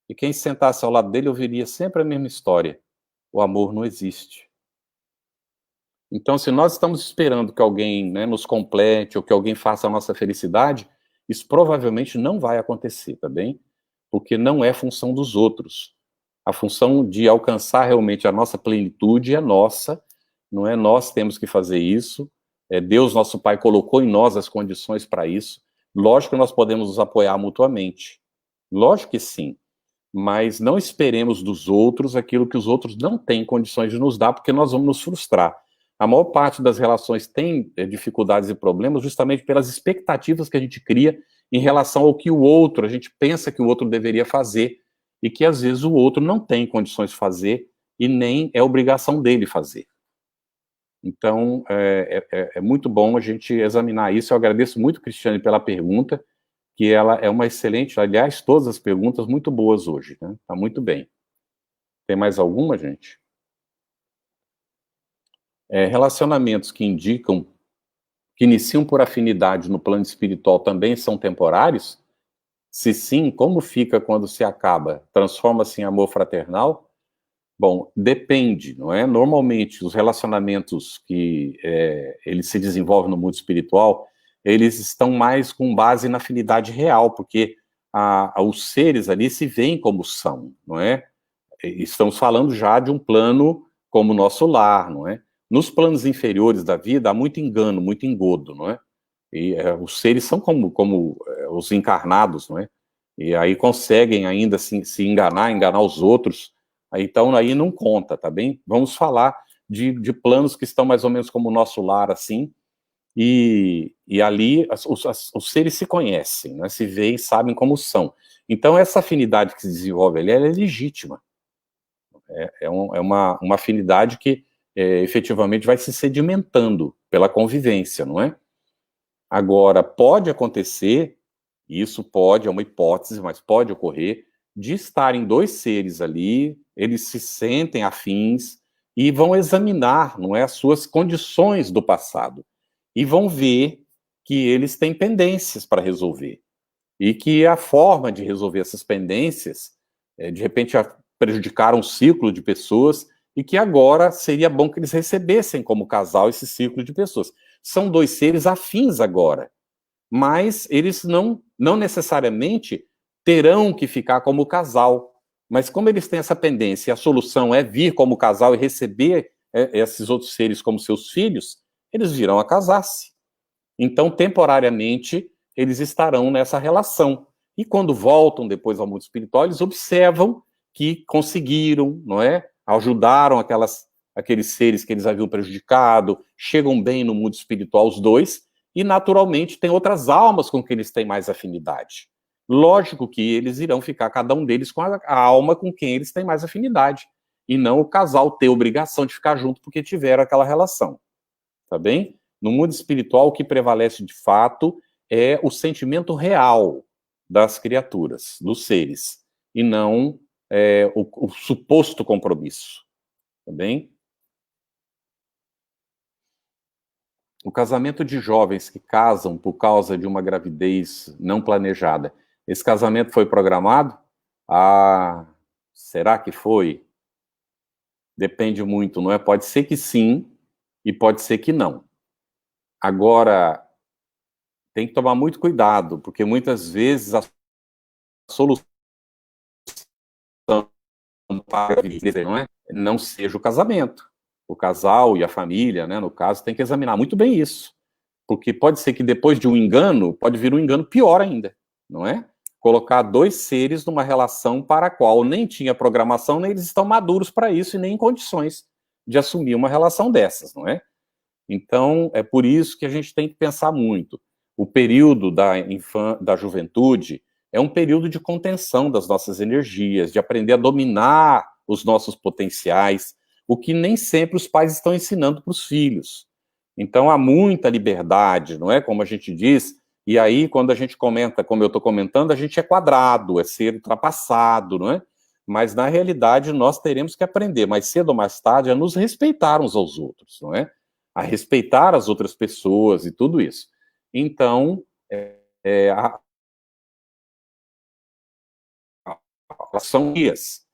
E quem sentasse ao lado dele ouviria sempre a mesma história. O amor não existe. Então, se nós estamos esperando que alguém, né, nos complete ou que alguém faça a nossa felicidade, isso provavelmente não vai acontecer, tá bem? Porque não é função dos outros. A função de alcançar realmente a nossa plenitude é nossa, não é nós temos que fazer isso, Deus, nosso Pai, colocou em nós as condições para isso. Lógico que nós podemos nos apoiar mutuamente, lógico que sim, mas não esperemos dos outros aquilo que os outros não têm condições de nos dar, porque nós vamos nos frustrar. A maior parte das relações tem dificuldades e problemas justamente pelas expectativas que a gente cria em relação ao que o outro, a gente pensa que o outro deveria fazer, e que às vezes o outro não tem condições de fazer, e nem é obrigação dele fazer. Então, é muito bom a gente examinar isso. Eu agradeço muito, Cristiane, pela pergunta, que ela é uma excelente, aliás, todas as perguntas muito boas hoje, né? Tá muito bem. Tem mais alguma, gente? Relacionamentos que indicam, que iniciam por afinidade no plano espiritual também são temporários? Se sim, como fica quando se acaba? Transforma-se em amor fraternal? Bom, depende, não é? Normalmente, os relacionamentos que eles se desenvolvem no mundo espiritual, eles estão mais com base na afinidade real, porque os seres ali se veem como são, não é? Estamos falando já de um plano como o nosso lar, não é? Nos planos inferiores da vida há muito engano, muito engodo, não é? E os seres são como os encarnados, não é? E aí conseguem ainda se enganar os outros. Então aí não conta, tá bem? Vamos falar de planos que estão mais ou menos como o nosso lar, assim, e ali os seres se conhecem, né? Se veem, sabem como são. Então essa afinidade que se desenvolve ali, ela é legítima. É uma afinidade que efetivamente vai se sedimentando pela convivência, não é? Agora, pode acontecer, isso pode, é uma hipótese, mas pode ocorrer, de estarem dois seres ali, eles se sentem afins e vão examinar, não é, as suas condições do passado. E vão ver que eles têm pendências para resolver. E que a forma de resolver essas pendências, de repente, prejudicaram um ciclo de pessoas e que agora seria bom que eles recebessem como casal esse ciclo de pessoas. São dois seres afins agora, mas eles não necessariamente terão que ficar como casal. Mas como eles têm essa pendência, e a solução é vir como casal e receber esses outros seres como seus filhos, eles virão a casar-se. Então, temporariamente, eles estarão nessa relação. E quando voltam depois ao mundo espiritual, eles observam que conseguiram, não é? Ajudaram aqueles seres que eles haviam prejudicado, chegam bem no mundo espiritual os dois, e naturalmente tem outras almas com que eles têm mais afinidade. Lógico que eles irão ficar, cada um deles, com a alma com quem eles têm mais afinidade, e não o casal ter obrigação de ficar junto porque tiveram aquela relação. Tá bem? No mundo espiritual, o que prevalece de fato é o sentimento real das criaturas, dos seres, e não o suposto compromisso. Tá bem? o casamento de jovens que casam por causa de uma gravidez não planejada, esse casamento foi programado? Ah, será que foi? Depende muito, não é? Pode ser que sim e pode ser que não. Agora, tem que tomar muito cuidado, porque muitas vezes a solução para a gravidez, não seja o casamento. O casal e a família, né, no caso, tem que examinar muito bem isso. Porque pode ser que depois de um engano, pode vir um engano pior ainda, não é? Colocar dois seres numa relação para a qual nem tinha programação, nem eles estão maduros para isso e nem em condições de assumir uma relação dessas, não é? Então, é por isso que a gente tem que pensar muito. O período da juventude é um período de contenção das nossas energias, de aprender a dominar os nossos potenciais, o que nem sempre os pais estão ensinando para os filhos. Então, há muita liberdade, não é? Como a gente diz, e aí, quando a gente comenta, como eu estou comentando, a gente é quadrado, é ser ultrapassado, não é? Mas, na realidade, nós teremos que aprender, mais cedo ou mais tarde, a nos respeitar uns aos outros, não é? A respeitar as outras pessoas e tudo isso. Então, são dias.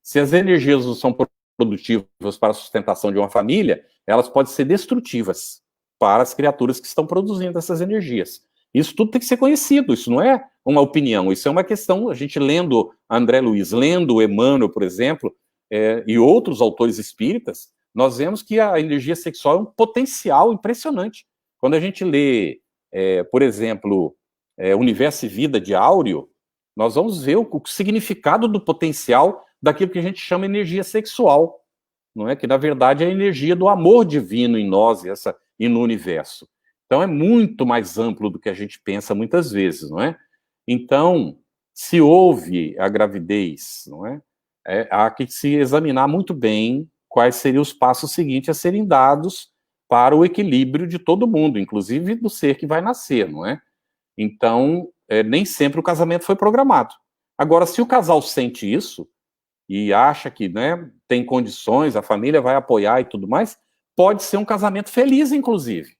Se as energias não são produtivas para a sustentação de uma família, elas podem ser destrutivas para as criaturas que estão produzindo essas energias. Isso tudo tem que ser conhecido, isso não é uma opinião, isso é uma questão, a gente lendo André Luiz, lendo Emmanuel, por exemplo, e outros autores espíritas, nós vemos que a energia sexual é um potencial impressionante. Quando a gente lê, por exemplo, Universo e Vida de Áureo, nós vamos ver o significado do potencial daquilo que a gente chama energia sexual, não é? Que, na verdade, é a energia do amor divino em nós e no universo. Então, é muito mais amplo do que a gente pensa muitas vezes, não é? Então, se houve a gravidez, não é? Há que se examinar muito bem quais seriam os passos seguintes a serem dados para o equilíbrio de todo mundo, inclusive do ser que vai nascer, não é? Então, nem sempre o casamento foi programado. Agora, se o casal sente isso e acha que, né, tem condições, a família vai apoiar e tudo mais, pode ser um casamento feliz, inclusive.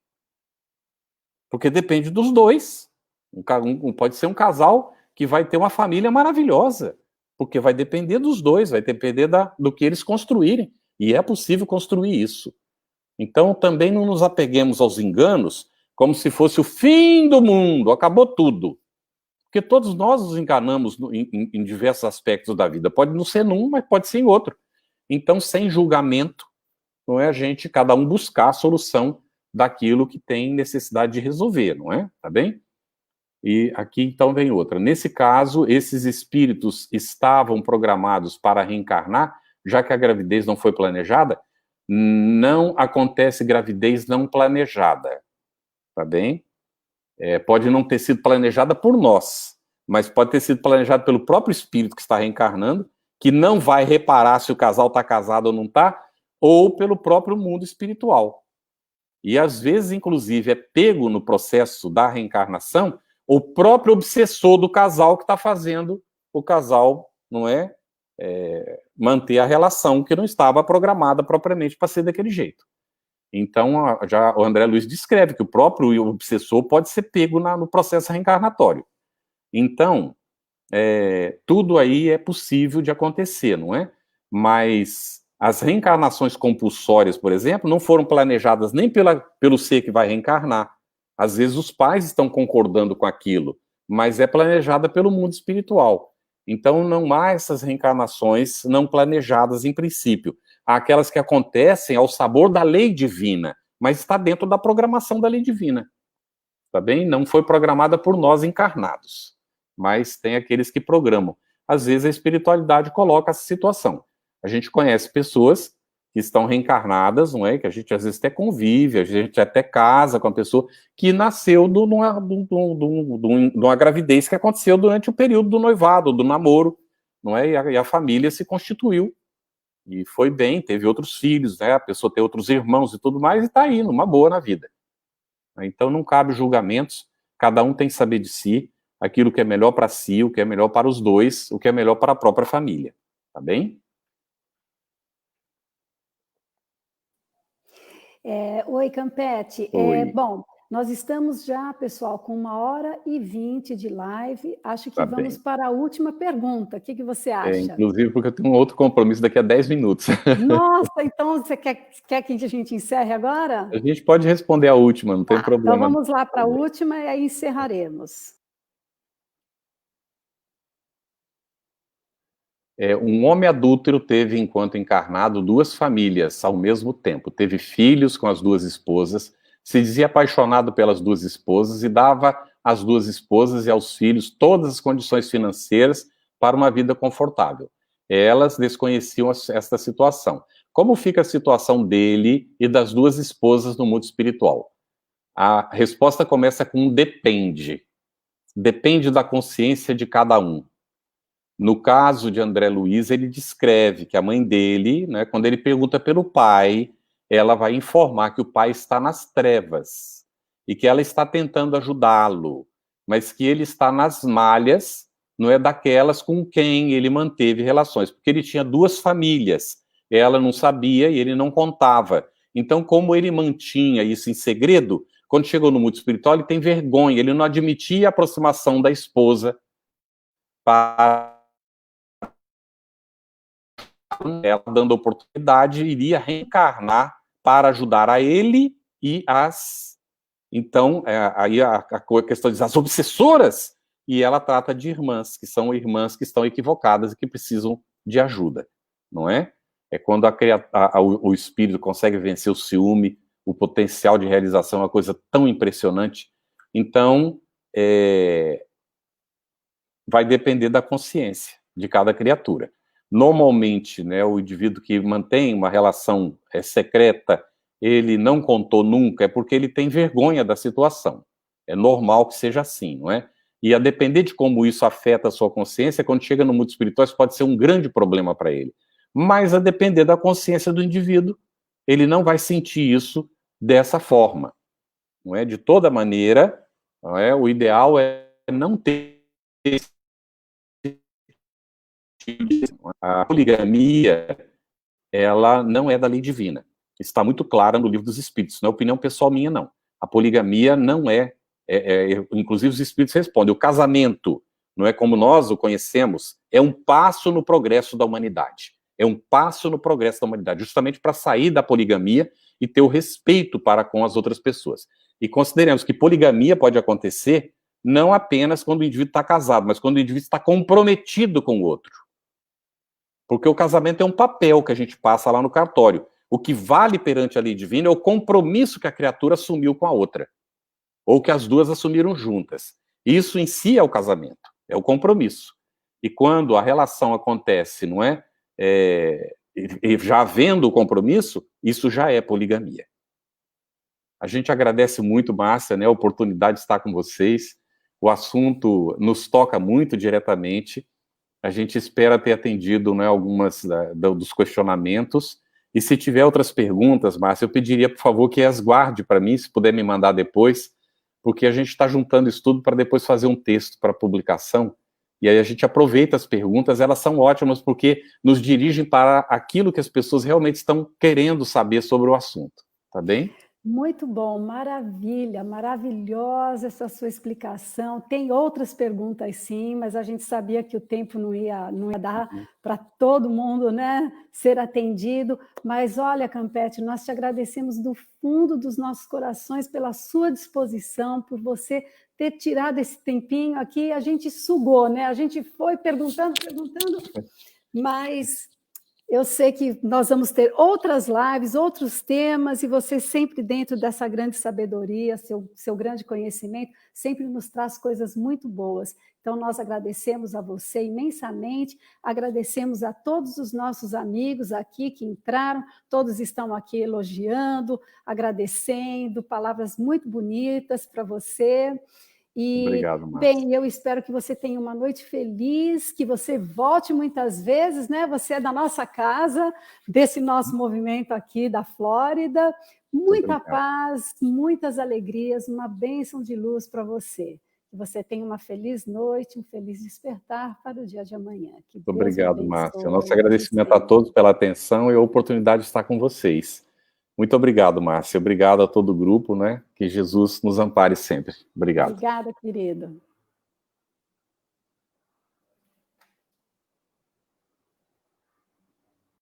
Porque depende dos dois. Pode ser um casal que vai ter uma família maravilhosa, porque vai depender dos dois, vai depender do que eles construírem. E é possível construir isso. Então, também não nos apeguemos aos enganos como se fosse o fim do mundo, acabou tudo. Porque todos nós nos enganamos em diversos aspectos da vida. Pode não ser num, mas pode ser em outro. Então, sem julgamento, não é a gente, cada um buscar a solução daquilo que tem necessidade de resolver, não é? Tá bem? E aqui, então, vem outra. Nesse caso, esses espíritos estavam programados para reencarnar, já que a gravidez não foi planejada, não acontece gravidez não planejada, tá bem? Pode não ter sido planejada por nós, mas pode ter sido planejada pelo próprio espírito que está reencarnando, que não vai reparar se o casal está casado ou não está, ou pelo próprio mundo espiritual. E às vezes, inclusive, é pego no processo da reencarnação o próprio obsessor do casal que está fazendo o casal, não é, manter a relação que não estava programada propriamente para ser daquele jeito. Então, já o André Luiz descreve que o próprio obsessor pode ser pego no processo reencarnatório. Então, tudo aí é possível de acontecer, não é? Mas as reencarnações compulsórias, por exemplo, não foram planejadas nem pelo ser que vai reencarnar. Às vezes os pais estão concordando com aquilo, mas é planejada pelo mundo espiritual. Então, não há essas reencarnações não planejadas em princípio. Há aquelas que acontecem ao sabor da lei divina, mas está dentro da programação da lei divina. Tá bem? Não foi programada por nós encarnados, mas tem aqueles que programam. Às vezes a espiritualidade coloca essa situação. A gente conhece pessoas que estão reencarnadas, não é? Que a gente às vezes até convive, a gente até casa com a pessoa que nasceu de uma gravidez que aconteceu durante o período do noivado, do namoro, não é? E a família se constituiu e foi bem, teve outros filhos, né? A pessoa tem outros irmãos e tudo mais e está aí, numa boa na vida. Então não cabe julgamentos, cada um tem que saber de si, aquilo que é melhor para si, o que é melhor para os dois, o que é melhor para a própria família, tá bem? Oi, Campete. Oi. Bom, nós estamos já, pessoal, com 1h20 de live. Acho que Tá vamos bem. para a última pergunta. O que você acha? Inclusive porque eu tenho um outro compromisso daqui a 10 minutos. Nossa, então você quer que a gente encerre agora? A gente pode responder a última, não tem Tá, então problema. vamos lá para a última e aí encerraremos. Um homem adúltero teve, enquanto encarnado, 2 famílias ao mesmo tempo. Teve filhos com as 2 esposas, se dizia apaixonado pelas 2 esposas e dava às 2 esposas e aos filhos todas as condições financeiras para uma vida confortável. Elas desconheciam esta situação. Como fica a situação dele e das 2 esposas no mundo espiritual? A resposta começa com um depende. Depende da consciência de cada um. No caso de André Luiz, ele descreve que a mãe dele, né, quando ele pergunta pelo pai, ela vai informar que o pai está nas trevas e que ela está tentando ajudá-lo, mas que ele está nas malhas, não é daquelas com quem ele manteve relações, porque ele tinha 2 famílias, ela não sabia e ele não contava. Então, como ele mantinha isso em segredo, quando chegou no mundo espiritual, ele tem vergonha, ele não admitia a aproximação da esposa para ela, dando oportunidade, iria reencarnar para ajudar a ele e as... Então, aí a questão diz, as obsessoras, e ela trata de irmãs, que são irmãs que estão equivocadas e que precisam de ajuda, não é? É quando o espírito consegue vencer o ciúme, o potencial de realização é uma coisa tão impressionante. Então, vai depender da consciência de cada criatura. Normalmente, né, o indivíduo que mantém uma relação secreta, ele não contou nunca, é porque ele tem vergonha da situação. É normal que seja assim, não é? E a depender de como isso afeta a sua consciência, quando chega no mundo espiritual, isso pode ser um grande problema para ele. Mas a depender da consciência do indivíduo, ele não vai sentir isso dessa forma. Não é? De toda maneira, não é? O ideal é não ter a poligamia, ela não é da lei divina. Está muito clara no Livro dos Espíritos, não é opinião pessoal minha, não. A poligamia não inclusive os Espíritos respondem, o casamento, não é como nós o conhecemos, é um passo no progresso da humanidade. É um passo no progresso da humanidade, justamente para sair da poligamia e ter o respeito para com as outras pessoas. E consideremos que poligamia pode acontecer não apenas quando o indivíduo está casado, mas quando o indivíduo está comprometido com o outro. Porque o casamento é um papel que a gente passa lá no cartório. O que vale perante a lei divina é o compromisso que a criatura assumiu com a outra. Ou que as duas assumiram juntas. Isso em si é o casamento, é o compromisso. E quando a relação acontece, não é? E já havendo o compromisso, isso já é poligamia. A gente agradece muito, Márcia, né, a oportunidade de estar com vocês. O assunto nos toca muito diretamente. A gente espera ter atendido, né, algumas dos questionamentos. E se tiver outras perguntas, Márcia, eu pediria, por favor, que as guarde para mim, se puder me mandar depois, porque a gente está juntando isso tudo para depois fazer um texto para publicação. E aí a gente aproveita as perguntas, elas são ótimas, porque nos dirigem para aquilo que as pessoas realmente estão querendo saber sobre o assunto. Tá bem? Muito bom, maravilha, maravilhosa essa sua explicação. Tem outras perguntas sim, mas a gente sabia que o tempo não ia dar para todo mundo, né, ser atendido. Mas olha, Campete, nós te agradecemos do fundo dos nossos corações pela sua disposição, por você ter tirado esse tempinho aqui. A gente sugou, né? A gente foi perguntando, mas... Eu sei que nós vamos ter outras lives, outros temas, e você sempre dentro dessa grande sabedoria, seu grande conhecimento, sempre nos traz coisas muito boas. Então, nós agradecemos a você imensamente, agradecemos a todos os nossos amigos aqui que entraram, todos estão aqui elogiando, agradecendo, palavras muito bonitas para você. E, obrigado, Márcia. bem, eu espero que você tenha uma noite feliz, que você volte muitas vezes, né? Você é da nossa casa, desse nosso movimento aqui da Flórida. Muita paz, muitas alegrias, uma bênção de luz para você. Que você tenha uma feliz noite, um feliz despertar para o dia de amanhã. Que Deus obrigado, abençoe. Márcia. Nosso agradecimento a todos pela atenção e a oportunidade de estar com vocês. Muito obrigado, Márcia. Obrigado a todo o grupo, né? Que Jesus nos ampare sempre. Obrigado. Obrigada, querido.